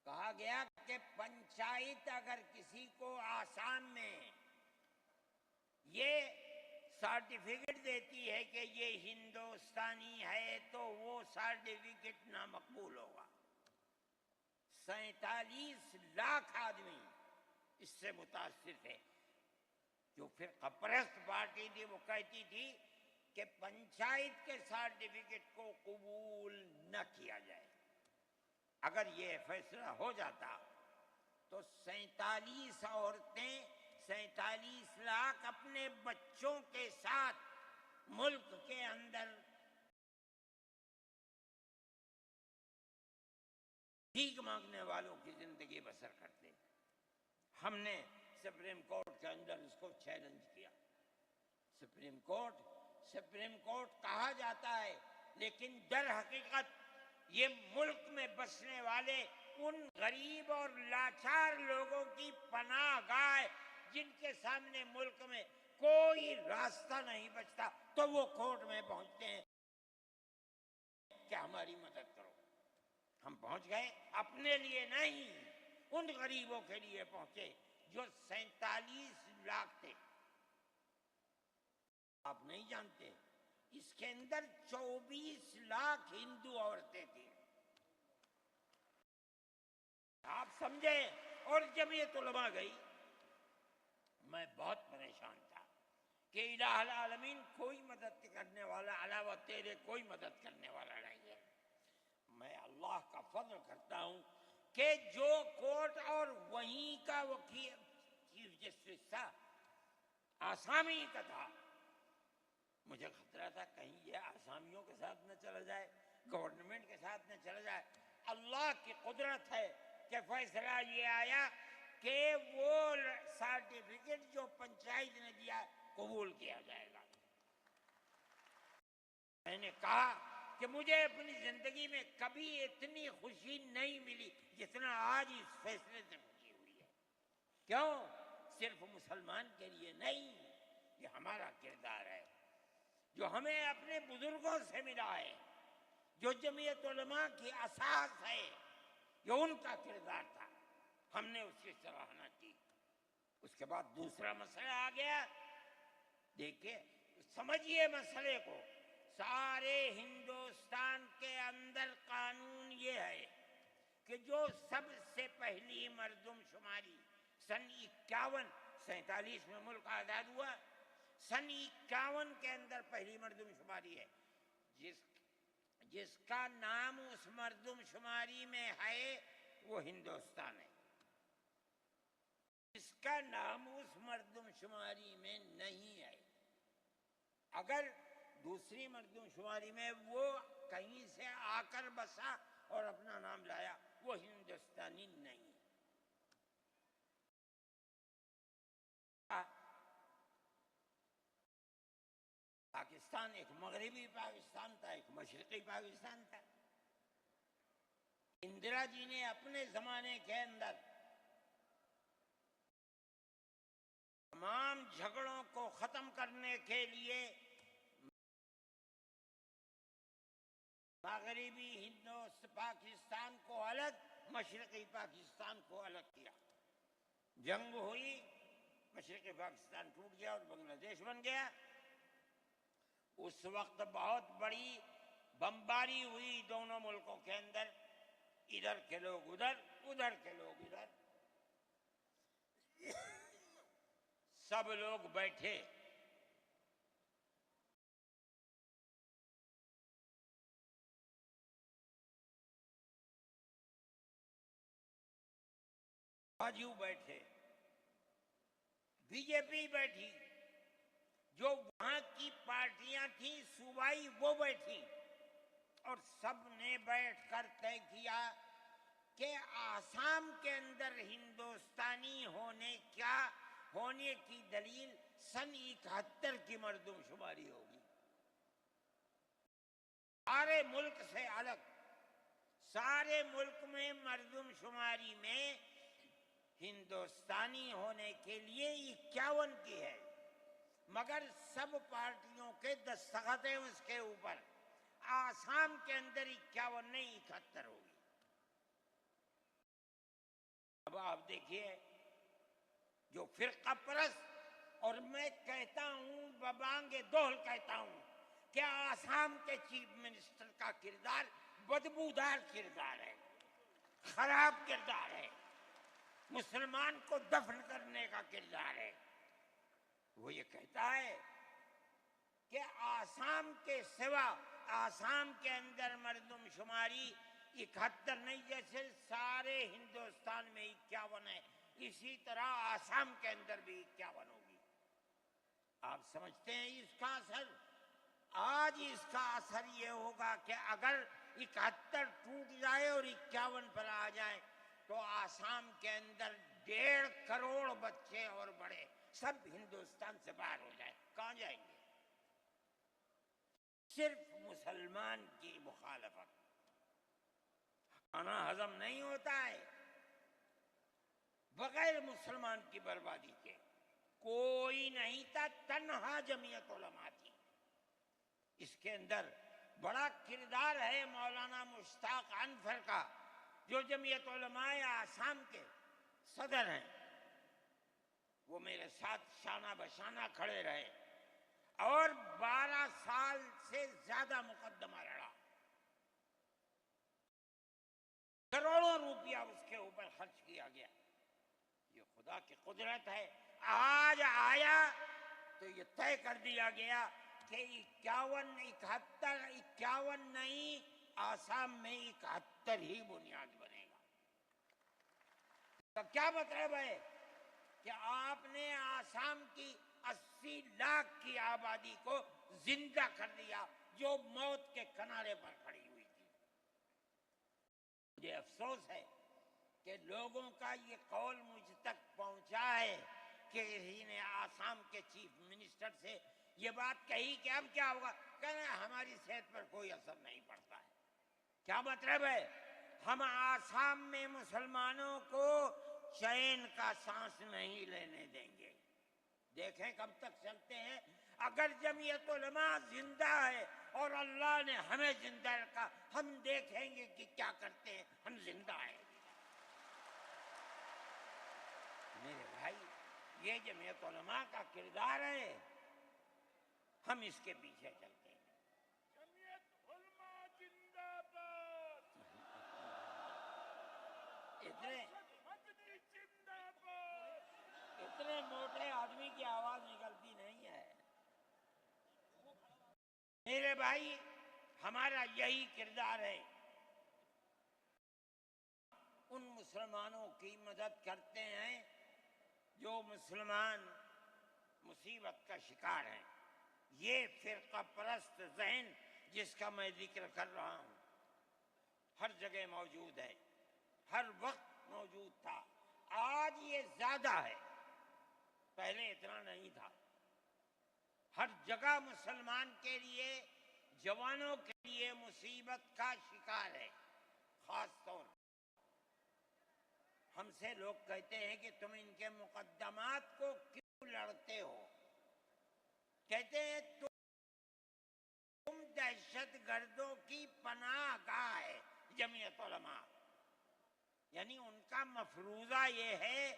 کہا گیا کہ پنچایت اگر کسی کو آسام میں یہ سرٹیفکیٹ دیتی ہے کہ یہ ہندوستانی ہے تو وہ سرٹیفکیٹ نامقبول ہوگا. 47 لاکھ آدمی اس سے متاثر تھے. جو پھر قپرست پارٹی تھی وہ کہتی تھی کہ پنچایت کے سرٹیفکیٹ کو قبول نہ کیا جائے. اگر یہ فیصلہ ہو جاتا تو 47 عورتیں، 47 لاکھ اپنے بچوں کے ساتھ ملک کے اندر بھیک مانگنے والوں کی زندگی بسر کرتے. ہم نے سپریم کورٹ کے اندر اس کو چیلنج کیا. سپریم کورٹ کہا جاتا ہے لیکن در حقیقت یہ ملک میں بسنے والے ان غریب اور لاچار لوگوں کی پناہ گاہ جن کے سامنے ملک میں کوئی راستہ نہیں بچتا تو وہ کورٹ میں پہنچتے ہیں کہ ہماری مدد کرو. ہم پہنچ گئے، اپنے لیے نہیں، ان غریبوں کے لیے پہنچے جو 47 لاکھ تھے. آپ نہیں جانتے اس کے اندر 24 لاکھ ہندو عورتیں تھیں. آپ سمجھے. اور جمعیت علماء گئی. میں بہت پریشان تھا کہ الہ العالمین کوئی مدد کرنے والا علاوہ تیرے کوئی مدد کرنے والا نہیں ہے. میں اللہ کا فضل کرتا ہوں کہ جو کورٹ اور وہیں کا وکیل چیف جسٹس تھا آسامی کا تھا. مجھے خطرہ تھا کہیں یہ آسامیوں کے ساتھ نہ چلا جائے، گورنمنٹ کے ساتھ نہ چلا جائے. اللہ کی قدرت ہے کہ فیصلہ یہ آیا کہ وہ سرٹیفکیٹ جو پنچایت نے دیا قبول کیا جائے گا. میں نے کہا کہ مجھے اپنی زندگی میں کبھی اتنی خوشی نہیں ملی جتنا آج اس فیصلے سے خوشی ہوئی ہے. کیوں؟ صرف مسلمان کے لیے نہیں، یہ ہمارا کردار ہے جو ہمیں اپنے بزرگوں سے ملا ہے، جو جمعیت علماء کی اساس ہے، جو ان کا کردار تھا. ہم نے اس کی سراہنا کی. اس کے بعد دوسرا مسئلہ آ گیا. دیکھیں سمجھیے مسئلے کو. سارے ہندوستان کے اندر قانون یہ ہے کہ جو سب سے پہلی مردم شماری سن 47 میں ملک آزاد ہوا، سن 51 کے اندر پہلی مردم شماری ہے. جس کا نام اس مردم شماری میں ہے وہ ہندوستان ہے. جس کا نام اس مردم شماری میں نہیں ہے، اگر دوسری مردم شماری میں وہ کہیں سے آ کر بسا اور اپنا نام لایا، وہ ہندوستانی نہیں. پاکستان ایک مغربی پاکستان تھا، ایک مشرقی پاکستان تھا. اندرا جی نے اپنے زمانے کے اندر تمام جھگڑوں کو ختم کرنے کے لیے مغربی پاکستان کو الگ، مشرقی پاکستان کو الگ کیا. جنگ ہوئی، مشرقی پاکستان ٹوٹ گیا اور بنگلہ دیش بن گیا۔ اس وقت بہت بڑی بمباری ہوئی دونوں ملکوں کے اندر، ادھر کے لوگ ادھر، ادھر کے لوگ ادھر، سب لوگ بیٹھے۔ باجو بیٹھے، بی جے پی بیٹھی، جو وہاں کی پارٹیاں تھیں صوبائی وہ بیٹھی، اور سب نے بیٹھ کر طے کیا کہ آسام کے اندر ہندوستانی ہونے کی دلیل سن 71 کی مردم شماری ہوگی، سارے ملک سے الگ۔ سارے ملک میں مردم شماری میں ہندوستانی ہونے کے لیے 51 کی ہے، مگر سب پارٹیوں کے دستخط ہیں اس کے اوپر۔ آسام کے اندر 51 نہیں 71 ہوگی۔ اب آپ دیکھیے، جو فرقہ پرست، اور میں کہتا ہوں ببانگ دہل کہتا ہوں کہ آسام کے چیف منسٹر کا کردار بدبودار کردار ہے، خراب کردار ہے، مسلمان کو دفن کرنے کا کردار ہے۔ وہ یہ کہتا ہے کہ آسام کے سوا آسام کے اندر مردم شماری 71 نہیں، جیسے سارے ہندوستان میں 51 ہے، اسی طرح آسام کے اندر بھی 51 ہوگی۔ آپ سمجھتے ہیں اس کا اثر؟ آج اس کا اثر یہ ہوگا کہ اگر 71 ٹوٹ جائے اور 51 پر آ جائے تو آسام کے اندر 1.5 کروڑ بچے اور بڑے سب ہندوستان سے باہر ہو جائیں۔ کہاں جائیں گے؟ صرف مسلمان کی مخالفت، کھانا ہضم نہیں ہوتا ہے بغیر مسلمان کی بربادی کے۔ کوئی نہیں تھا، تنہا جمعیت علماء تھی۔ اس کے اندر بڑا کردار ہے مولانا مشتاق انور کا، جو جمعیت علماء آسام کے صدر ہیں۔ وہ میرے ساتھ شانہ بشانہ کھڑے رہے اور 12 سال سے زیادہ مقدمہ لڑا، کروڑوں روپیہ اس کے اوپر خرچ کیا گیا۔ یہ خدا کی قدرت ہے۔ آج آیا تو یہ طے کر دیا گیا کہ 51 نہیں، آسام میں 71 ہی بنیاد بنے گا۔ تو کیا مطلب ہے کہ آپ نے آسام کی 80 لاکھ کی آبادی کو زندہ کر دیا، جو موت کے کنارے پر کھڑی ہوئی تھی۔ مجھے افسوس ہے کہ لوگوں کا یہ قول مجھ تک پہنچا ہے کہ کسی نے آسام کے چیف منسٹر سے یہ بات کہی کہ اب کیا ہوگا، کہہ رہے ہیں ہماری صحت پر کوئی اثر نہیں پڑتا ہے۔ کیا مطلب ہے؟ ہم آسام میں مسلمانوں کو چین کا سانس نہیں لینے دیں گے۔ دیکھیں کب تک چلتے ہیں۔ اگر جمعیت علماء زندہ ہے اور اللہ نے ہمیں زندہ رکھا، ہم دیکھیں گے کہ کیا کرتے ہیں۔ ہم زندہ ہیں۔ میرے بھائی، یہ جمعیت علماء کا کردار ہے، ہم اس کے پیچھے چلتے ہیں۔ جمعیت علماء زندہ باد، مدنی زندہ باد۔ اتنے موٹے آدمی کی آواز نکلتی نہیں ہے۔ میرے بھائی، ہمارا یہی کردار ہے۔ ان مسلمانوں کی مدد کرتے ہیں جو مسلمان مصیبت کا شکار ہیں۔ یہ فرقہ پرست ذہن جس کا میں ذکر کر رہا ہوں ہر جگہ موجود ہے، ہر وقت موجود تھا۔ آج یہ زیادہ ہے، پہلے اتنا نہیں تھا۔ ہر جگہ مسلمان کے لیے، جوانوں کے لیے مصیبت کا شکار ہے۔ خاص طور ہم سے لوگ کہتے ہیں کہ تم ان کے مقدمات کو کیوں لڑتے ہو؟ کہتے ہیں تم دہشت گردوں کی پناہ گاہ ہے جمعیت علماء۔ یعنی ان کا مفروضہ یہ ہے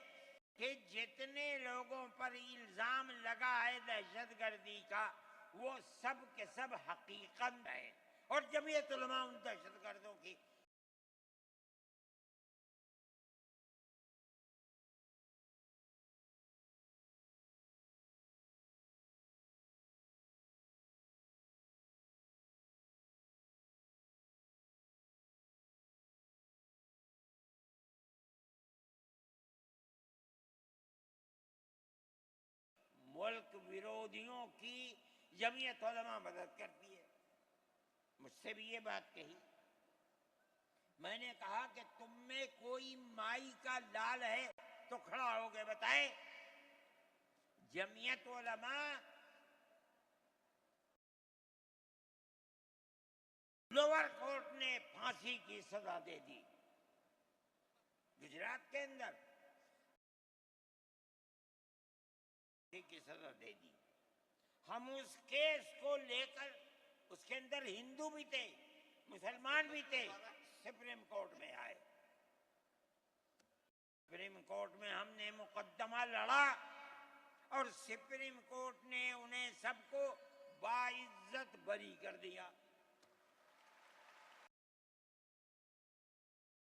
کہ جتنے لوگوں پر الزام لگا ہے دہشت گردی کا وہ سب کے سب حقیقت ہے، اور جمعیت علماء ان دہشت گردوں کی ملک ویرودھیوں کی جمعیت علماء مدد کرتی ہے۔ مجھ سے بھی یہ بات کہی، میں نے کہا کہ تم میں کوئی مائی کا لال ہے تو کھڑا ہو کے بتائے۔ جمعیت علماء لوور کورٹ نے پھانسی کی سزا دے دی گجرات کے اندر، کی سزا دے دی۔ ہم اس کیس کو لے کر، اس کے اندر ہندو بھی تھے مسلمان بھی تھے، سپریم کورٹ میں آئے۔ سپریم کورٹ میں ہم نے مقدمہ لڑا اور سپریم کورٹ نے انہیں سب کو باعزت بری کر دیا۔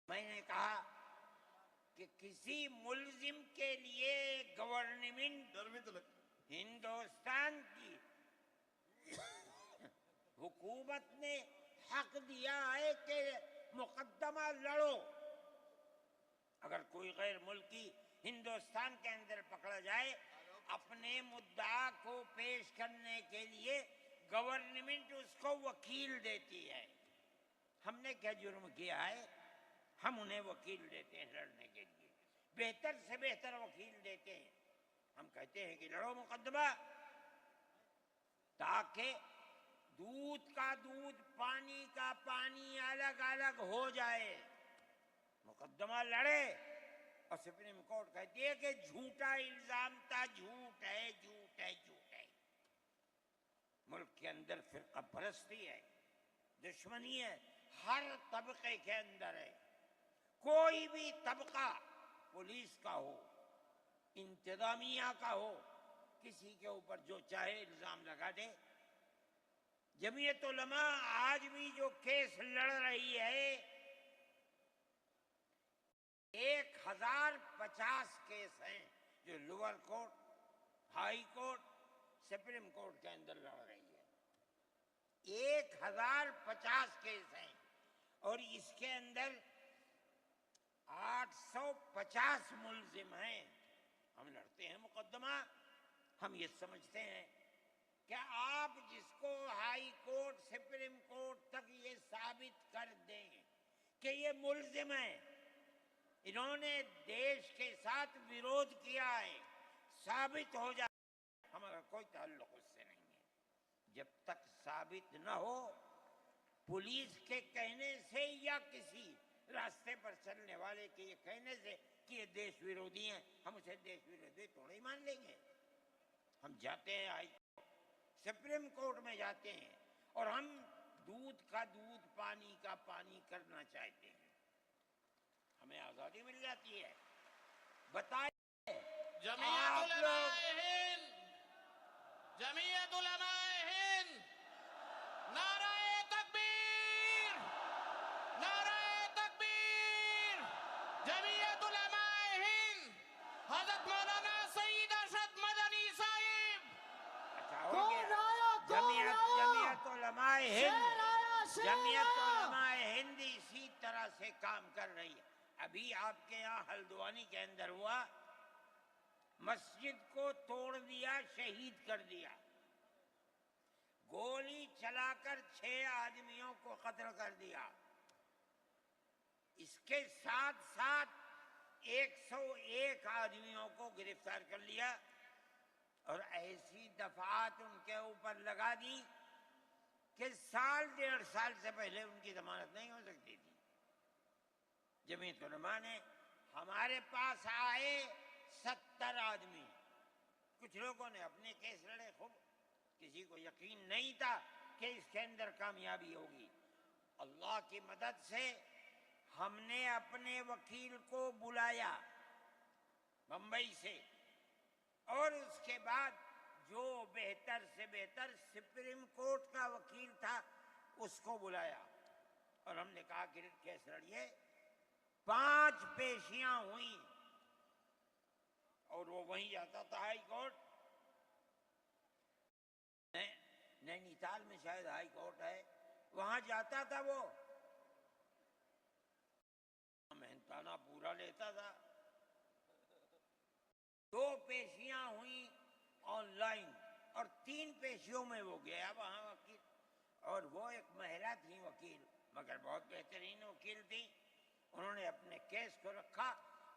میں نے کہا کہ کسی ملزم کے لیے گورنمنٹ ہندوستان کی حکومت نے حق دیا ہے کہ مقدمہ لڑو۔ اگر کوئی غیر ملکی ہندوستان کے اندر پکڑا جائے، اپنے مدعا کو پیش کرنے کے لیے گورنمنٹ اس کو وکیل دیتی ہے۔ ہم نے کیا جرم کیا ہے؟ ہم انہیں وکیل دیتے ہیں لڑنے کے لیے، بہتر سے بہتر وکیل دیتے ہیں۔ ہم کہتے ہیں کہ لڑو مقدمہ، تاکہ دودھ کا دودھ پانی کا پانی الگ الگ ہو جائے۔ مقدمہ لڑے اور سپریم کورٹ کہتی ہے کہ جھوٹا الزام تھا، جھوٹ ہے، جھوٹ ہے، جھوٹ ہے۔ ملک کے اندر فرقہ پرستی ہے، دشمنی ہے، ہر طبقے کے اندر ہے۔ کوئی بھی طبقہ، پولیس کا ہو، انتظامیہ کا ہو، کسی کے اوپر جو چاہے الزام لگا دے۔ جمعیت علماء آج بھی جو کیس لڑ رہی ہے، 1050 کیس ہیں جو lower court, high court, supreme court کے اندر لڑ رہی ہے۔ 1050 کیس ہیں، اور اس کے اندر 850 ملزم ہیں۔ ہم لڑتے ہیں مقدمہ، ہم یہ سمجھتے ہیں کہ آپ جس کو ہائی کورٹ، سپریم کورٹ تک یہ ثابت کر دیں کہ یہ ملزم ہیں، انہوں نے دیش کے ساتھ ویرودھ کیا ہے، ثابت ہو جائے، ہمارا کوئی تعلق اس سے نہیں ہے۔ جب تک ثابت نہ ہو، پولیس کے کہنے سے یا کسی راستے پر چلنے والے کے یہ کہنے سے کہ یہ دیش ویرودھی ہیں، ہم اسے دیش ویرودھی تھوڑے ہی مان لیں گے۔ ہم جاتے ہیں ہائی سپریم کورٹ میں جاتے ہیں، اور ہم دودھ کا دودھ پانی کا پانی کرنا چاہتے ہیں، ہمیں آزادی مل جاتی ہے۔ بتائیے جمعیت علماء ہند، جمعیت علماء ہند، نعرہ تکبیر، نعرہ تکبیر، جمعیت علماء ہند، حضرت مولانا سید ارشد مدنی صاحب۔ اچھا ہو گیا۔ جمعیت علماء ہند، جمعیت علماء ہند اسی طرح سے کام کر رہی ہے۔ ابھی آپ کے یہاں ہلدوانی کے اندر ہوا، مسجد کو توڑ دیا، شہید کر دیا، گولی چلا کر 6 آدمیوں کو قتل کر دیا۔ اس کے ساتھ ساتھ 101 آدمیوں کو گرفتار کر لیا، اور ایسی دفعات ان کے اوپر لگا دی کہ 1.5 سال سے پہلے ان کی ضمانت نہیں ہو سکتی تھی۔ جمعیت علماء نے ہمارے پاس آئے 70 آدمی، کچھ لوگوں نے اپنے کیس لڑے خوب، کسی کو یقین نہیں تھا کہ اس کے اندر کامیابی ہوگی۔ اللہ کی مدد سے ہم نے اپنے وکیل کو بلایا، بمبئی سے، اور اس کے بعد جو بہتر سے بہتر سپریم کورٹ کا وکیل تھا اس کو بلایا اور ہم نے کہا کہ کیس لڑیے۔ 5 پیشیاں ہوئیں اور وہ وہیں جاتا تھا ہائی کورٹ، نینی تال میں شاید ہائی کورٹ ہے، وہاں جاتا تھا، وہ محنتانہ پورا لیتا تھا۔ 2 پیشیاں ہوئیں آن لائن اور 3 پیشیوں میں وہ گیا وہاں وکیل، اور وہ ایک مہیلا تھی وکیل، مگر بہت بہترین وکیل تھی۔ انہوں نے اپنے کیس کو رکھا،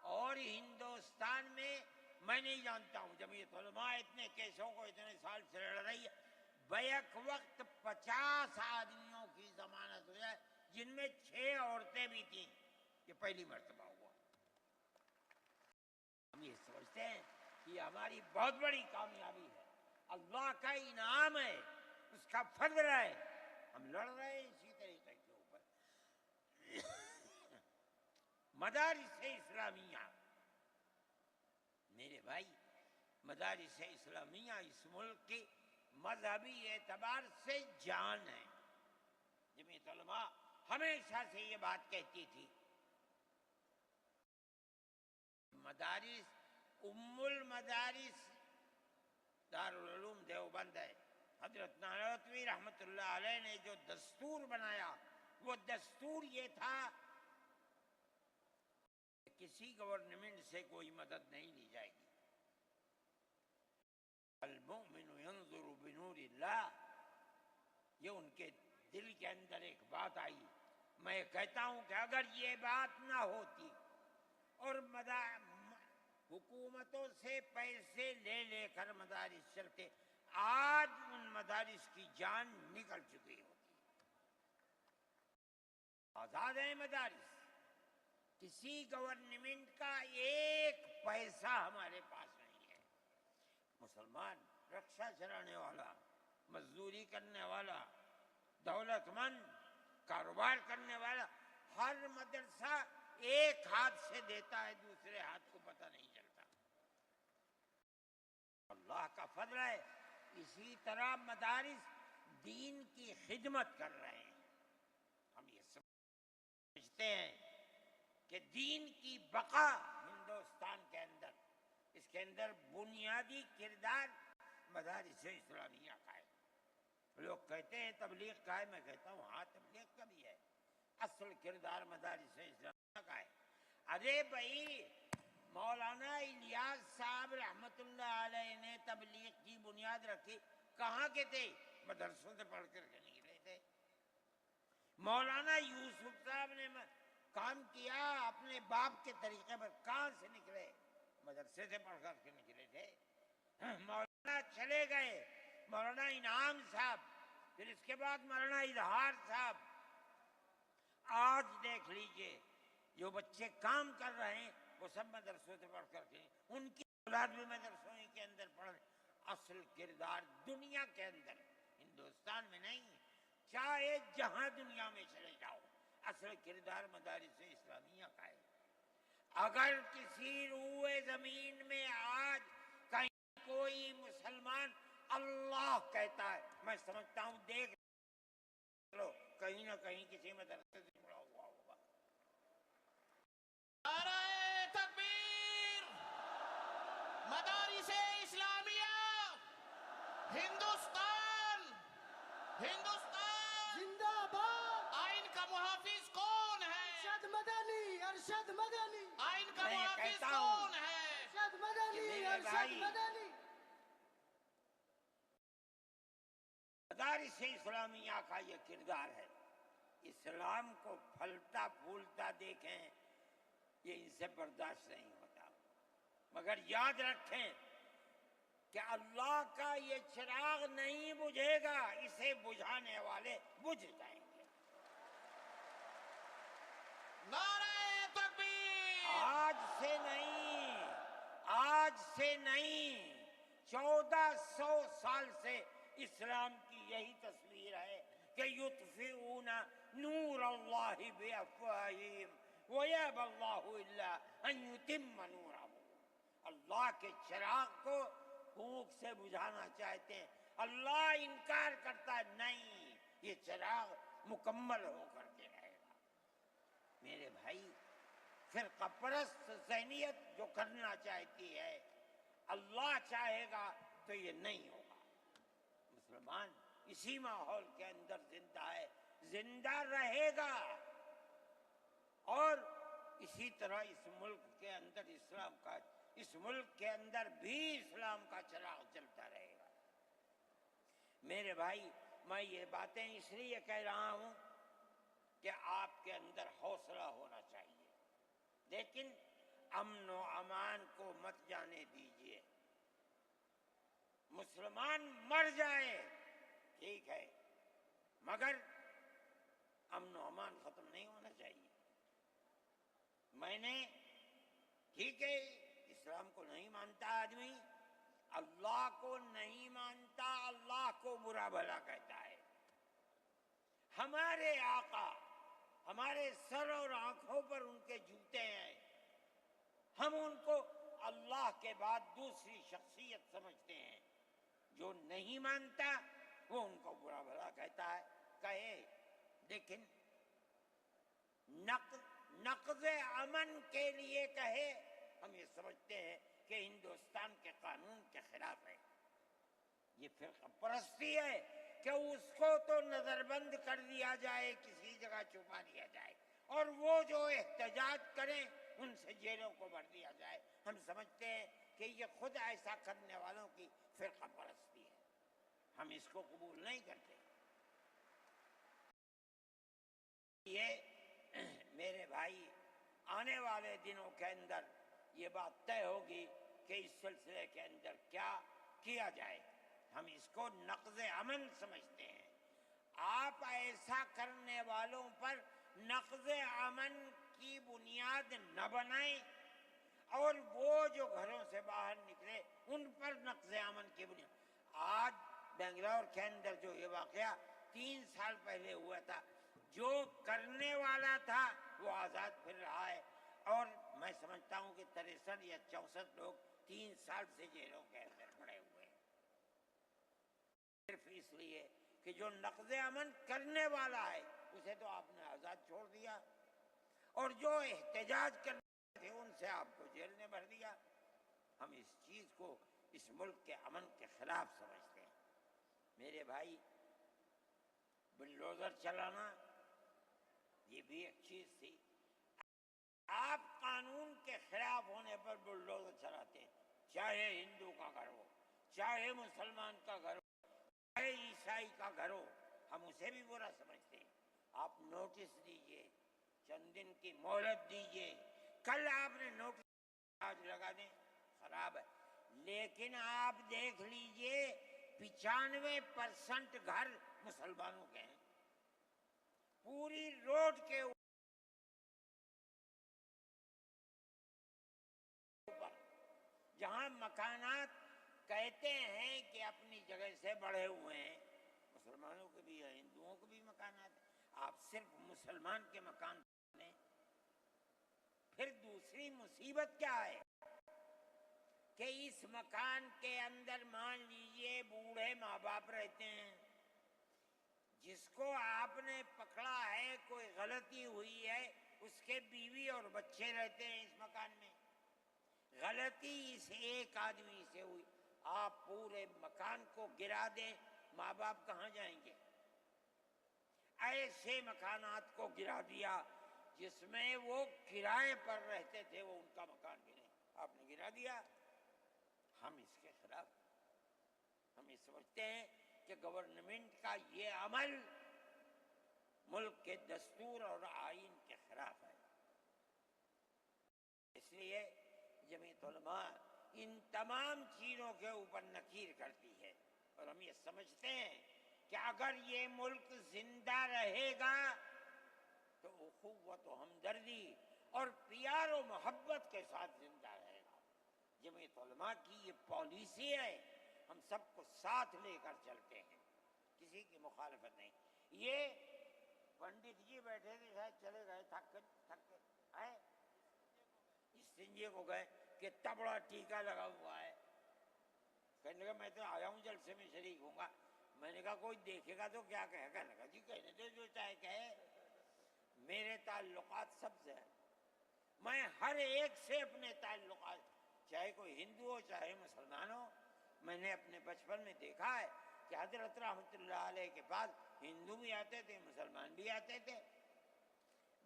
اور ہندوستان میں میں نہیں جانتا ہوں جمعیت علماء اتنے کیسوں کو اتنے سال سے لڑ رہی ہے، بیک وقت 50 آدمیوں کی ضمانت ہو جائے، جن میں 6 عورتیں بھی تھیں۔ یہ پہلی مرتبہ ہوا۔ ہم یہ سمجھتے ہیں کہ یہ ہماری بہت بڑی کامیابی ہے، اللہ کا انعام ہے، اس کا فضل ہے، ہم لڑ رہے ہیں اسی طریقے کے اوپر۔ مدارس اسلامیہ، میرے بھائی، مدارس اسلامیہ اس ملک کی مذہبی اعتبار سے جان ہے۔ جمعیت علماء ہمیشہ سے یہ بات کہتی تھی، مدارس ام المدارس دارالعلوم دیوبند ہے۔ حضرت نانوتوی رحمت اللہ علیہ نے جو دستور بنایا، وہ دستور یہ تھا کہ کسی گورنمنٹ سے کوئی مدد نہیں لی جائے گی۔ المؤمن ينظر بنور اللہ، یہ ان کے دل کے اندر ایک بات آئی۔ میں کہتا ہوں کہ اگر یہ بات نہ ہوتی اور حکومتوں سے پیسے لے لے کر مدارس چلتے، آج ان مدارس کی جان نکل چکی ہوتی۔ آزاد ہیں مدارس، کسی گورنمنٹ کا ایک پیسہ ہمارے پاس نہیں ہے۔ مسلمان رکشہ چلانے والا، مزدوری کرنے والا، دولت مند، کاروبار کرنے والا، ہر مدرسہ ایک ہاتھ سے دیتا ہے، دوسرے ہاتھ کو پتہ نہیں چلتا۔ اللہ کا فضل ہے، اسی طرح مدارس دین کی خدمت کر رہے ہیں۔ ہم یہ سمجھتے ہیں کہ دین کی بقا ہندوستان کے اندر، اس کے اندر بنیادی کردار مدارس اسلامیہ کا ہے۔ لوگ کہتے ہیں تبلیغ کا ہے، میں کہتا ہوں ہاں تبلیغ کا بھی ہے، اصل کردار مدارس اسلامیہ کا ہے۔ ارے بھائی، مولانا الیاس صاحب رحمت اللہ علیہ نے تبلیغ کی بنیاد رکھی، کہاں کے تھے؟ مدرسوں سے پڑھ کر کے نکلے تھے۔ مولانا یوسف صاحب نے کام کیا اپنے باپ کے طریقے پر، کہاں سے نکلے؟ مدرسے سے پڑھ کر کے نکلے تھے۔ مولانا چلے گئے، مولانا انعام صاحب، پھر اس کے بعد مولانا اظہار صاحب۔ آج دیکھ لیجئے جو بچے کام کر رہے ہیں وہ سب مدرسوں سے پڑھ کر کے، ان کی اولاد بھی مدرسوں کے اندر پڑھ رہے۔ اصل کردار دنیا کے اندر، ہندوستان میں نہیں، چاہے جہاں دنیا میں چلے جاؤ، اصل کردار مدارس اسلامیہ کا ہے۔ اگر کسی روئے زمین میں آج کہیں کوئی مسلمان اللہ کہتا ہے، میں سمجھتا ہوں دیکھ لو کہیں نہ کہیں کسی مدرسے سے جڑا ہوا ہوگا۔ نعرہ تکبیر! مدارس اسلامیہ! ہندوستان! ہندوستان! زندہ باد! آئین کا محافظ کون ہے؟ ارشد مدنی! ارشد مدنی! آئین کا میں یہ محافظ کہتا ہوں کون ہے؟ ارشد کہ مدنی! میرے ارشد بھائی، مدنی! مدارس اسلامیہ کا یہ کردار ہے۔ اسلام کو پھلتا پھولتا دیکھیں، یہ ان سے برداشت نہیں ہوتا، مگر یاد رکھیں کہ اللہ کا یہ چراغ نہیں بجھے گا، اسے بجھانے والے بجھ جائیں گے۔ نعرہ تکبیر! آج سے نہیں 1400 سال سے اسلام کی یہی تصویر ہے کہ یطفئون نور اللہ بافواہہم ویأبی اللہ الا ان یتم نورہ۔ اللہ کے چراغ کو پھونک سے بجھانا چاہتے ہیں. اللہ انکار کرتا ہے نہیں، یہ چراغ مکمل ہو کر کے رہے گا. میرے بھائی، فرقہ پرست ذہنیت جو کرنا چاہتی ہے، اللہ چاہے گا تو یہ نہیں ہوگا. مسلمان اسی ماحول کے اندر زندہ ہے، زندہ رہے گا، اور اسی طرح اس ملک کے اندر اسلام کا، اس ملک کے اندر بھی اسلام کا چراغ چلتا رہے گا. میرے بھائی، میں یہ باتیں اس لیے کہہ رہا ہوں کہ آپ کے اندر حوصلہ ہونا چاہیے، لیکن امن و امان کو مت جانے دیجیے. مسلمان مر جائے ٹھیک ہے، مگر امن و امان ختم نہیں ہونا چاہیے. میں نے، ٹھیک ہے، اسلام کو نہیں مانتا آدمی، اللہ کو نہیں مانتا، اللہ کو برا بھلا کہتا ہے. ہمارے آقا ہمارے سر اور آنکھوں پر ان کے جوتے ہیں، ہم ان کو اللہ کے بعد دوسری شخصیت سمجھتے ہیں. جو نہیں مانتا وہ ان کو برا بھلا کہتا ہے، کہے، لیکن نقض امن کے لیے کہے، ہم یہ سمجھتے ہیں کہ ہندوستان کے قانون کے خلاف ہے. یہ فرقہ پرستی ہے کہ اس کو تو نظر بند کر دیا جائے، کسی جگہ چھپا دیا جائے، اور وہ جو احتجاج کریں ان سے جیلوں کو بھر دیا جائے. ہم سمجھتے ہیں کہ یہ خود ایسا کرنے والوں کی فرقہ پرستی ہے، ہم اس کو قبول نہیں کرتے. یہ میرے بھائی، آنے والے دنوں کے اندر یہ بات طے ہوگی کہ اس سلسلے کے اندر کیا کیا جائے. ہم اس کو نقض امن سمجھتے ہیں. آپ ایسا کرنے والوں پر نقض امن کی بنیاد نہ بنائیں، اور وہ جو گھروں سے باہر نکلے ان پر نقض امن کی بنیاد. آج بنگلور کے اندر جو یہ واقعہ 3 سال پہلے ہوا تھا، جو کرنے والا تھا وہ آزاد پھر رہا ہے، اور میں سمجھتا ہوں کہ 63 یا 64 لوگ 3 سال سے جیلوں کے اندر پڑے ہوئے ہیں، صرف اس لیے کہ جو نقض امن کرنے والا ہے اسے تو آپ نے آزاد چھوڑ دیا، اور جو احتجاج کرنے تھے ان سے آپ کو جیل میں بھر دیا. ہم اس چیز کو اس ملک کے امن کے خلاف سمجھتے ہیں. میرے بھائی، بلڈوزر چلانا یہ بھی ایک چیز تھی. آپ قانون کے خلاف ہونے پر بلڈوزر چلاتے ہیں، چاہے ہندو کا گھر ہو، چاہے مسلمان کا گھر ہو، چاہے عیسائی کا گھر ہو، ہم اسے بھی برا سمجھتے ہیں. آپ نوٹس دیجئے، چند دن کی مہلت دیجئے. کل آپ نے نوٹس آج لگا دیں، خراب ہے. لیکن آپ دیکھ لیجئے 95% گھر مسلمانوں کے ہیں. پوری روڈ کے اوپر جہاں مکانات کہتے ہیں کہ اپنی جگہ سے بڑھے ہوئے ہیں، مسلمانوں کے بھی ہیں، ہندوؤں کے بھی مکانات ہیں. آپ صرف مسلمان کے مکان لیں. پھر دوسری مصیبت کیا ہے کہ اس مکان کے اندر مان لیجئے بوڑھے ماں باپ رہتے ہیں، جس کو آپ نے پکڑا ہے، کوئی غلطی ہوئی ہے، اس کے بیوی اور بچے رہتے ہیں اس مکان میں. غلطی اس ایک آدمی سے ہوئی، آپ پورے مکان کو گرا دیں، ماں باپ کہاں جائیں گے؟ ایسے مکانات کو گرا دیا جس میں وہ کرائے پر رہتے تھے، وہ ان کا مکان گرے، آپ نے گرا دیا. ہم اس کے خلاف، ہم یہ سمجھتے ہیں کہ گورنمنٹ کا یہ عمل ملک کے دستور اور آئین کے خلاف ہے. اس لیے جمعیت علماء ان تمام چیزوں کے اوپر نکیر کرتی ہے، اور ہم یہ سمجھتے ہیں کہ اگر یہ ملک زندہ رہے گا تو اخوت و ہمدردی اور پیار و محبت کے ساتھ زندہ رہے گا. جمعیت علماء کی یہ پالیسی ہے، ہم سب کو ساتھ لے کر چلتے ہیں، کسی کی مخالفت نہیں. یہ پنڈت جی بیٹھے تھے، شاید چلے گئے، تھک کے استنجے کو گئے. کتنا بڑا ٹیکا لگا ہوا ہے. کہنے لگا میں تو آیا ہوں جلسے میں شریک ہوں گا. میں نے کہا کوئی دیکھے گا تو کیا کہے گا؟ لگا جی کہنے تو جو چاہے کہے. میرے تعلقات سب سے ہیں. میں ہر ایک سے اپنے تعلقات، چاہے کوئی ہندو ہو چاہے مسلمان ہو، میں نے اپنے بچپن میں دیکھا ہے کہ حضرت رحمۃ اللہ علیہ کے پاس ہندو بھی آتے تھے، مسلمان بھی آتے تھے.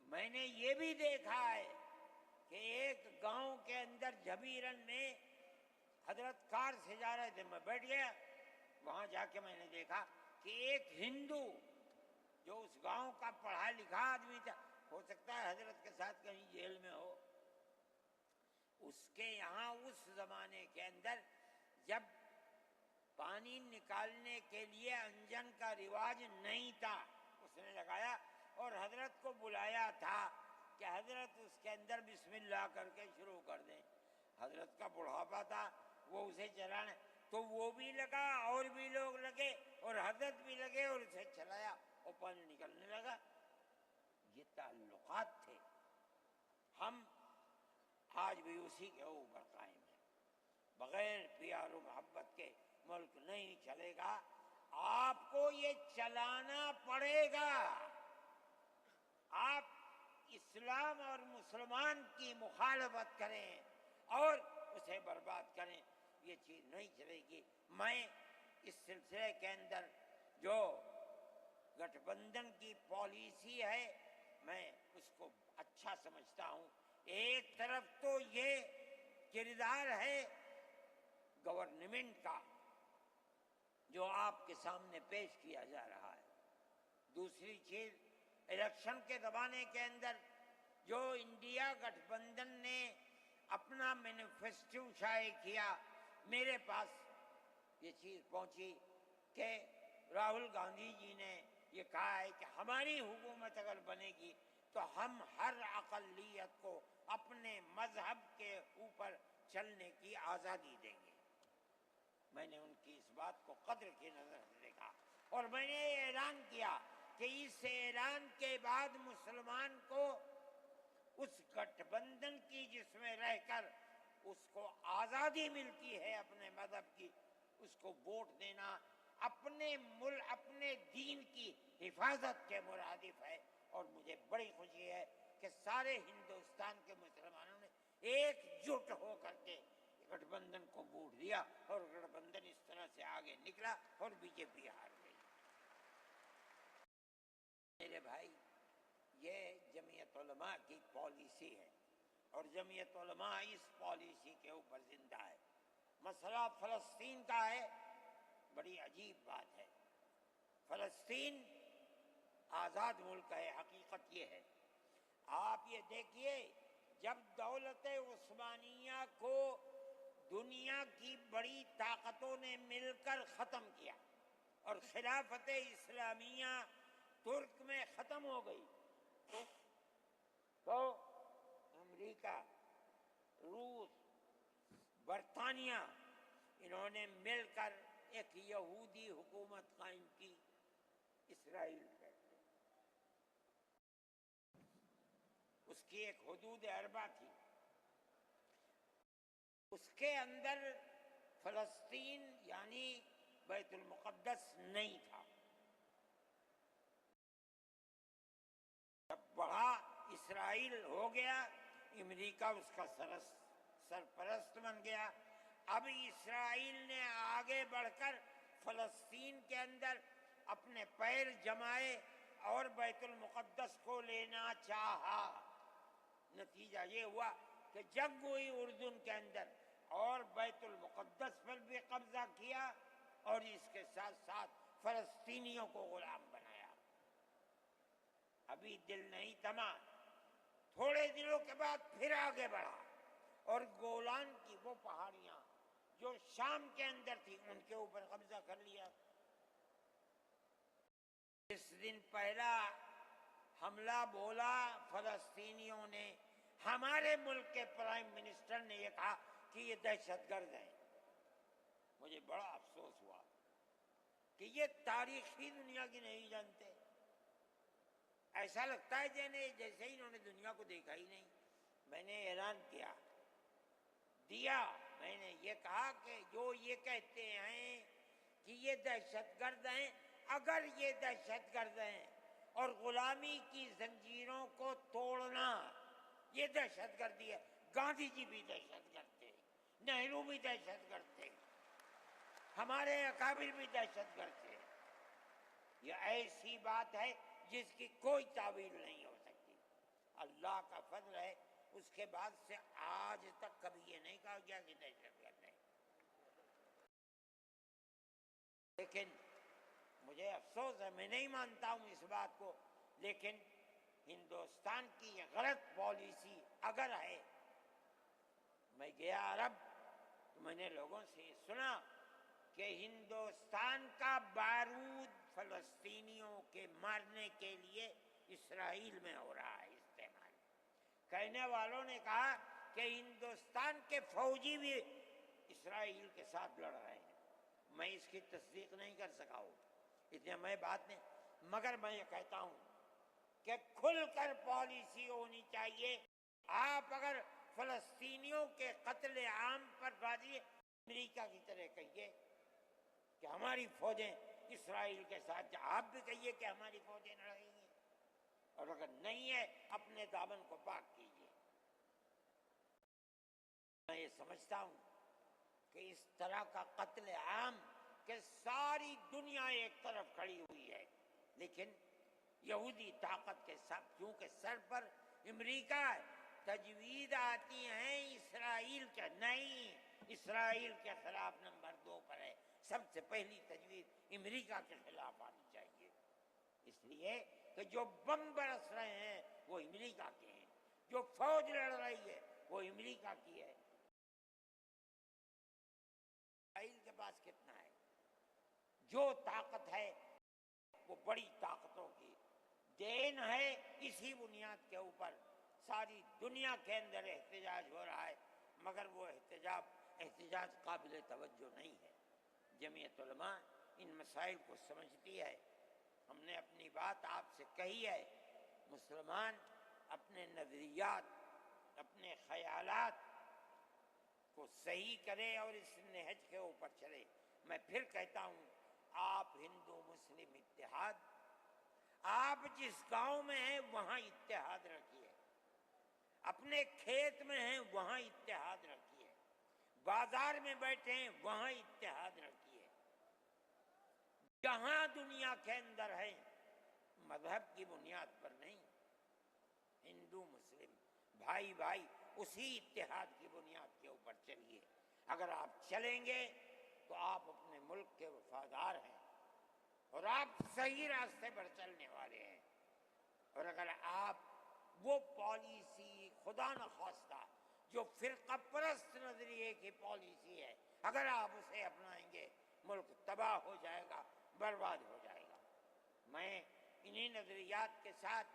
میں نے یہ بھی دیکھا ہے کہ ایک گاؤں کے اندر جبیرن میں حضرت کار سے جا رہے تھے، میں بیٹھ گیا. وہاں جا کے میں نے دیکھا کہ ایک ہندو جو اس گاؤں کا پڑھا لکھا آدمی تھا، ہو سکتا ہے حضرت کے ساتھ کہیں جیل میں ہو، اس کے یہاں اس زمانے کے اندر جب پانی نکالنے کے لیے انجن کا رواج نہیں تھا، اس نے لگایا اور حضرت کو بلایا تھا کہ حضرت اس کے اندر بسم اللہ کر کے شروع کر دیں. حضرت کا بڑھاپا تھا، وہ اسے چلانے، تو وہ بھی لگا اور بھی لوگ لگے اور حضرت بھی لگے اور اسے چلایا اور پانی نکلنے لگا. یہ تعلقات تھے. ہم آج بھی اسی کے اوپر قائم ہیں. بغیر پیار و محبت کے ملک نہیں چلے گا. آپ کو یہ چلانا پڑے گا. آپ اسلام اور مسلمان کی مخالفت کریں اور اسے برباد کریں، یہ چیز نہیں چلے گی. میں اس سلسلے کے اندر جو گٹھ بندھن کی پالیسی ہے میں اس کو اچھا سمجھتا ہوں. ایک طرف تو یہ کردار ہے گورنمنٹ کا جو آپ کے سامنے پیش کیا جا رہا ہے. دوسری چیز الیکشن کے زمانے کے اندر جو انڈیا گٹھ بندھن نے اپنا مینیفیسٹو شائع کیا، میرے پاس یہ چیز پہنچی کہ راہل گاندھی جی نے یہ کہا ہے کہ ہماری حکومت اگر بنے گی تو ہم ہر اقلیت کو اپنے مذہب کے اوپر چلنے کی آزادی دیں گے. میں نے ان کی اس بات کو قدر کی نظر سے دیکھا اور میں نے یہ اعلان کیا کہ اس اعلان کے بعد مسلمان کو اس گٹھ بندھن کی جس میں رہ کر اس کو آزادی ملتی ہے اپنے مذہب کی، اس کو ووٹ دینا اپنے دین کی حفاظت کے مرادف ہے. اور مجھے بڑی خوشی ہے کہ سارے ہندوستان کے مسلمانوں نے ایک جٹ ہو کر کے گٹھ بندھن کو ووٹ دیا اور گٹھ بندھن اس طرح سے آگے نکلا اور بی جے پی ہار گئی. میرے بھائی، یہ جمعیت علماء کی پالیسی ہے اور جمعیت علماء اس پالیسی کے اوپر زندہ ہے. مسئلہ فلسطین کا ہے. بڑی عجیب بات ہے. فلسطین آزاد ملک ہے. حقیقت یہ ہے، آپ یہ دیکھیے، جب دولت عثمانیہ کو دنیا کی بڑی طاقتوں نے مل کر ختم کیا اور خلافت اسلامیہ ترک میں ختم ہو گئی، تو امریکہ، روس، برطانیہ، انہوں نے مل کر ایک یہودی حکومت قائم کی، اسرائیل کہتے ہیں. اس کی ایک حدود اربع تھی. اس کے اندر فلسطین یعنی بیت المقدس نہیں تھا. جب بڑا اسرائیل ہو گیا، امریکہ اس کا سرپرست بن گیا. اب اسرائیل نے آگے بڑھ کر فلسطین کے اندر اپنے پیر جمائے اور بیت المقدس کو لینا چاہا. نتیجہ یہ ہوا کہ جنگ ہوئی اردن کے اندر اور بیت المقدس پر بھی قبضہ کیا اور اس کے ساتھ ساتھ فلسطینیوں کو غلام بنایا. ابھی دل نہیں تھما، تھوڑے دنوں کے بعد پھر آگے بڑھا اور گولان کی وہ پہاڑیاں جو شام کے اندر تھی ان کے اوپر قبضہ کر لیا. اس دن پہلا حملہ بولا فلسطینیوں نے، ہمارے ملک کے پرائم منسٹر نے یہ کہا کہ یہ دہشت گرد ہیں. مجھے بڑا افسوس ہوا کہ یہ تاریخ ہی دنیا کی نہیں جانتے. ایسا لگتا ہے جیسے انہوں نے دنیا کو دیکھا ہی نہیں. میں نے اعلان کیا دیا. میں نے یہ کہا کہ جو یہ کہتے ہیں کہ یہ دہشت گرد ہیں، اگر یہ دہشت گرد ہیں اور غلامی کی زنجیروں کو توڑنا یہ دہشت گردی ہے، گاندھی جی بھی دہشت گرد تھے، نہرو بھی دہشت گرد تھے، ہمارے اکابر بھی دہشت گرد تھے. یہ ایسی بات ہے جس کی کوئی تعویل نہیں ہو سکتی. اللہ کا فضل ہے اس کے بعد سے آج تک کبھی یہ نہیں کہا گیا کہ دہشت گرد ہے. لیکن مجھے افسوس ہے، میں نہیں مانتا ہوں اس بات کو، لیکن ہندوستان کی یہ غلط پالیسی اگر ہے. میں گیا عرب تو میں نے لوگوں سے سنا کہ ہندوستان کا بارود فلسطینیوں کے مارنے کے لیے اسرائیل میں ہو رہا ہے استعمال. کہنے والوں نے کہا کہ ہندوستان کے فوجی بھی اسرائیل کے ساتھ لڑ رہے ہیں. میں اس کی تصدیق نہیں کر سکا ہوں، اتنے میں بات نہیں، مگر میں یہ کہتا ہوں کہ کھل کر پالیسی ہونی چاہیے. آپ اگر فلسطینیوں کے قتل عام پر بازی امریکہ کی طرح کہیے کہ ہماری فوجیں اسرائیل کے ساتھ، آپ بھی کہیے کہ ہماری فوجیں لڑیں گی، اور اگر نہیں ہے اپنے دامن کو پاک کیجیے. میں یہ سمجھتا ہوں کہ اس طرح کا قتل عام کہ ساری دنیا ایک طرف کھڑی ہوئی ہے، لیکن یہودی طاقت کے ساتھ کیونکہ سر پر امریکہ ہے، تجویز آتی ہیں اسرائیل کے، نہیں، اسرائیل کے خلاف نمبر 2 پر ہے. سب سے پہلی تجویز امریکہ کے خلاف آنی چاہیے، اس لیے کہ جو بم برس رہے ہیں وہ امریکہ کے ہیں، جو فوج لڑ رہی ہے وہ امریکہ کی ہے. اسرائیل کے پاس کتنا ہے؟ جو طاقت ہے وہ بڑی طاقتوں کی دین ہے. اسی بنیاد کے اوپر ساری دنیا کے اندر احتجاج ہو رہا ہے، مگر وہ احتجاج قابل توجہ نہیں ہے. جمعیت علماء ان مسائل کو سمجھتی ہے. ہم نے اپنی بات آپ سے کہی ہے. مسلمان اپنے نظریات، اپنے خیالات کو صحیح کرے اور اس نہج کے اوپر چلے. میں پھر کہتا ہوں، آپ ہندو مسلم اتحاد، آپ جس گاؤں میں ہیں وہاں اتحاد رکھیے، اپنے کھیت میں ہیں وہاں اتحاد رکھیے، بازار میں بیٹھے ہیں وہاں اتحاد رکھیے. جہاں دنیا کے اندر ہے مذہب کی بنیاد پر نہیں، ہندو مسلم بھائی بھائی اسی اتحاد کی بنیاد کے اوپر چلیے. اگر آپ چلیں گے تو آپ اپنے ملک کے وفادار ہیں اور آپ صحیح راستے پر چلنے والے ہیں. اور اگر آپ وہ پالیسی خدا نخواستہ جو فرقہ پرست نظریے کی پالیسی ہے، اگر آپ اسے اپنائیں گے ملک تباہ ہو جائے گا، برباد ہو جائے گا. میں انہی نظریات کے ساتھ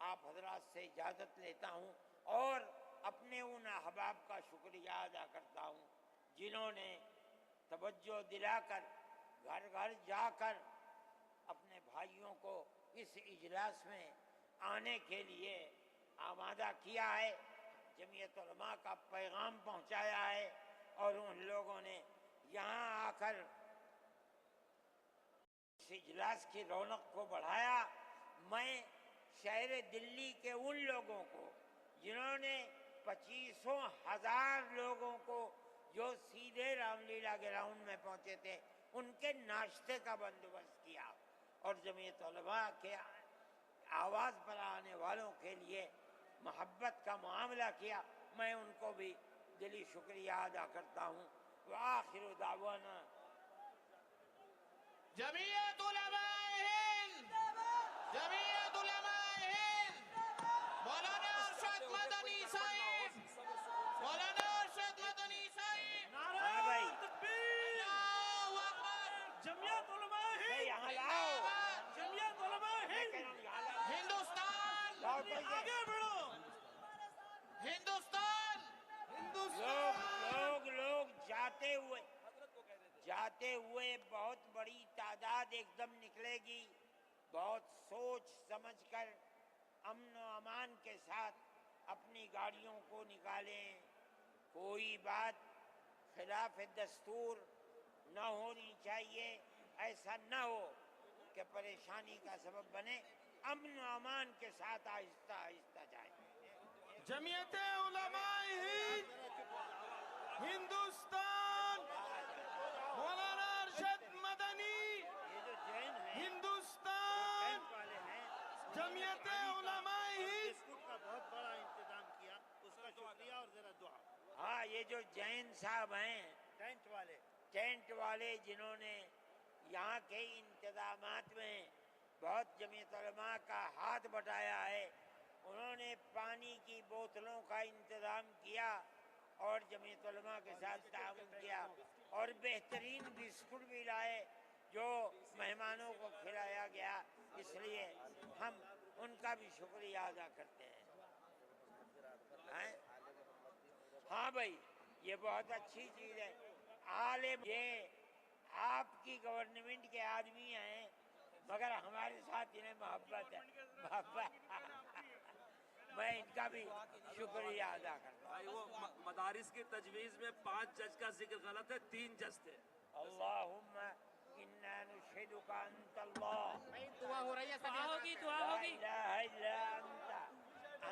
آپ حضرات سے اجازت لیتا ہوں اور اپنے ان احباب کا شکریہ ادا کرتا ہوں جنہوں نے توجہ دلا کر گھر گھر جا کر اپنے بھائیوں کو اس اجلاس میں آنے کے لیے آمادہ کیا ہے، جمعیت علماء کا پیغام پہنچایا ہے، اور ان لوگوں نے یہاں آ کر اس اجلاس کی رونق کو بڑھایا. میں شہر دلی کے ان لوگوں کو جنہوں نے 25,000 لوگوں کو جو سیدھے رام لیلا گراؤنڈ میں پہنچے تھے ان کے ناشتے کا بندوبست کیا، اور جمعیت علماء کے آواز پر آنے والوں کے لیے محبت کا معاملہ کیا، میں ان کو بھی دلی شکریہ ادا کرتا ہوں. وآخر دعوانا جمعیت علماء ہند، جمعیت علماء ہند، مولانا ارشد مدنی صاحب، مولانا ارشد مدنی صاحب، ہاں بھائی اللہ اکبر، جمعیت علماء ہند، یہاں لاؤ، جمعیت علماء میں ہند، کہہ رہا ہوں یہاں لاؤ. ہندوستان، لاؤ تو یہ. آگے بڑھو. ہندوستان، لوگ جاتے ہوئے بہت بڑی تعداد ایک دم نکلے گی. بہت سوچ سمجھ کر امن و امان کے ساتھ اپنی گاڑیوں کو نکالیں کوئی بات خلاف دستور نہ ہونی چاہیے، ایسا نہ ہو کہ پریشانی کا سبب بنے، امن و امان کے ساتھ آہستہ آہستہ جائیں۔ جمعیت علماء ہند ہندوستان، مولانا ارشد مدنی یہ جو جین ہیں ہندوستان، ٹینٹ والے ہیں، جمعیت علماء ہند بسکٹ کا بہت بڑا انتظام کیا، اس کا شکریہ اور ذرا دعا۔ ہاں یہ جو جین صاحب ہیں ٹینٹ والے جنہوں نے یہاں کے انتظامات میں بہت جمعیت علماء کا ہاتھ بٹایا ہے، انہوں نے پانی کی بوتلوں کا انتظام کیا اور جمعیت علماء کے ساتھ تعاون کیا اور بہترین بسکٹ بھی لائے جو مہمانوں کو کھلایا گیا، اس لیے ہم ان کا بھی شکریہ ادا کرتے ہیں۔ ہاں بھائی یہ بہت اچھی چیز ہے، عالم یہ آپ کی گورنمنٹ کے آدمی ہیں مگر ہمارے ساتھ انہیں محبت ہے، میں ان کا بھی شکریہ ادا کرتا ہوں۔ بھائی وہ مدارس کی تجویز میں 5 جج کا ذکر غلط ہے، 3 جج تھے۔ اللہم انا نشہدک انت اللہ دعا ہو رہی ہے، دعا ہوگی، دعا لا ہوگی، الہ الا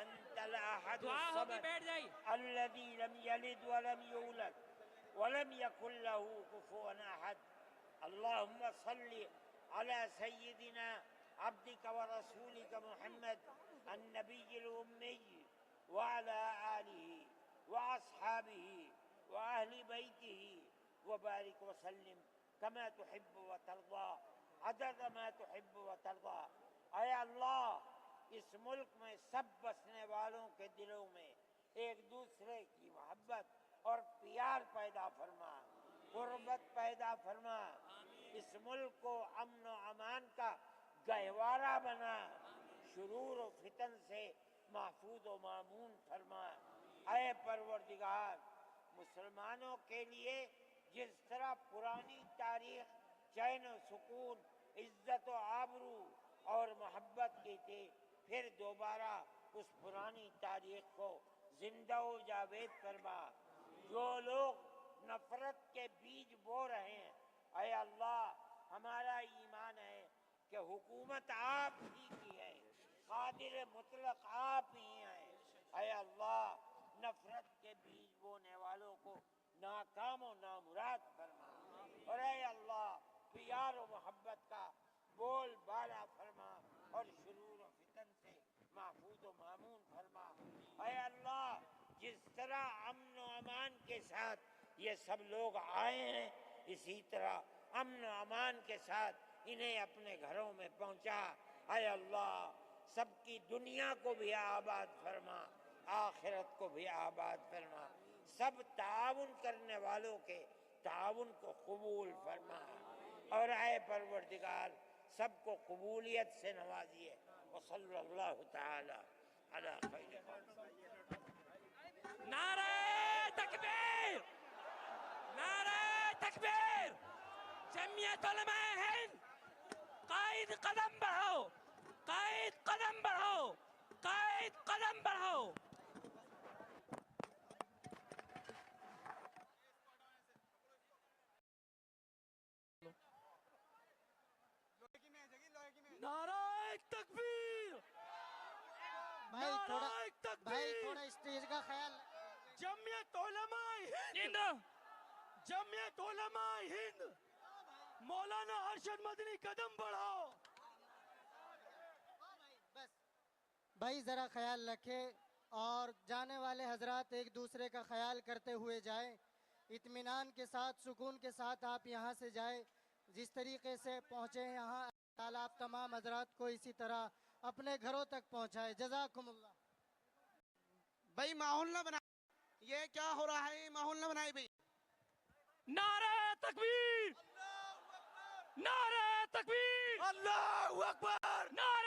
انت الاحد دعا ہوگی، الصمد بیٹھ جائیے۔ الذي لم يلد ولم يولد ولم يكن له كفوا احد۔ اللهم صل على سيدنا عبدك ورسولك محمد النبي الأمي وعلى آله وأصحابه وأهل بيته وبارك وسلم كما تحب وترضى عدد ما تحب وترضى۔ اے اللہ اس ملک میں سب بسنے والوں کے دلوں میں ایک دوسرے کی محبت اور پیار پیدا فرما، قربت پیدا فرما، اس ملک کو امن و امان کا گہوارہ بنا، شرور و فتن سے محفوظ و مامون فرما۔ اے پروردگار مسلمانوں کے لیے جس طرح پرانی تاریخ چین و سکون، عزت و آبرو اور محبت کی تھی، پھر دوبارہ اس پرانی تاریخ کو زندہ و جاوید فرما۔ جو لوگ نفرت کے بیج بو رہے ہیں، اے اللہ ہمارا ایمان ہے کہ حکومت آپ ہی کی ہے، قادر مطلق آپ ہی ہیں۔ اے اللہ نفرت کے بیج بونے والوں کو ناکام و نامراد فرما، اور اے اللہ پیار و محبت کا بول بالا فرما اور شرور و فتن سے محفوظ و مامون فرما۔ اے اللہ جس طرح امن و امان کے ساتھ یہ سب لوگ آئے ہیں، اسی طرح امن و امان کے ساتھ انہیں اپنے گھروں میں پہنچا۔ اے اللہ سب کی دنیا کو بھی آباد فرما، آخرت کو بھی آباد فرما، سب تعاون کرنے والوں کے تعاون کو قبول فرما، اور اے پروردگار سب کو قبولیت سے نوازیے۔ وصلی اللہ تعالی علی خیر خلق۔ نعرہ تکبیر، نعرہ تکبیر، جمعیت علماء ہند، قائد قدم بڑھاؤ، قائد قدم بڑھاؤ، قائد قدم بڑھاؤ۔ نعرہ تکبیر، بھائی تھوڑا نعرہ تکبیر، بھائی تھوڑا اسٹیج کا خیال۔ جمعیت علماء ہند، جمعیت علماء ہند، مولانا ارشد مدنی قدم بڑھاؤ۔ بس بھائی ذرا خیال رکھے اور جانے والے حضرات ایک دوسرے کا خیال کرتے ہوئے جائیں، اطمینان کے ساتھ سکون کے ساتھ آپ یہاں سے جائیں۔ جس طریقے سے پہنچے ہیں یہاں، اللہ تعالیٰ آپ تمام حضرات کو اسی طرح اپنے گھروں تک پہنچائے۔ جزاکم اللہ۔ بھائی ماحول نہ بنائے، یہ کیا ہو رہا ہے، ماحول نہ بنائے بھائی۔ نعرہ تکبیر، نعرہ تکبیر، اللہ اکبر، نعرہ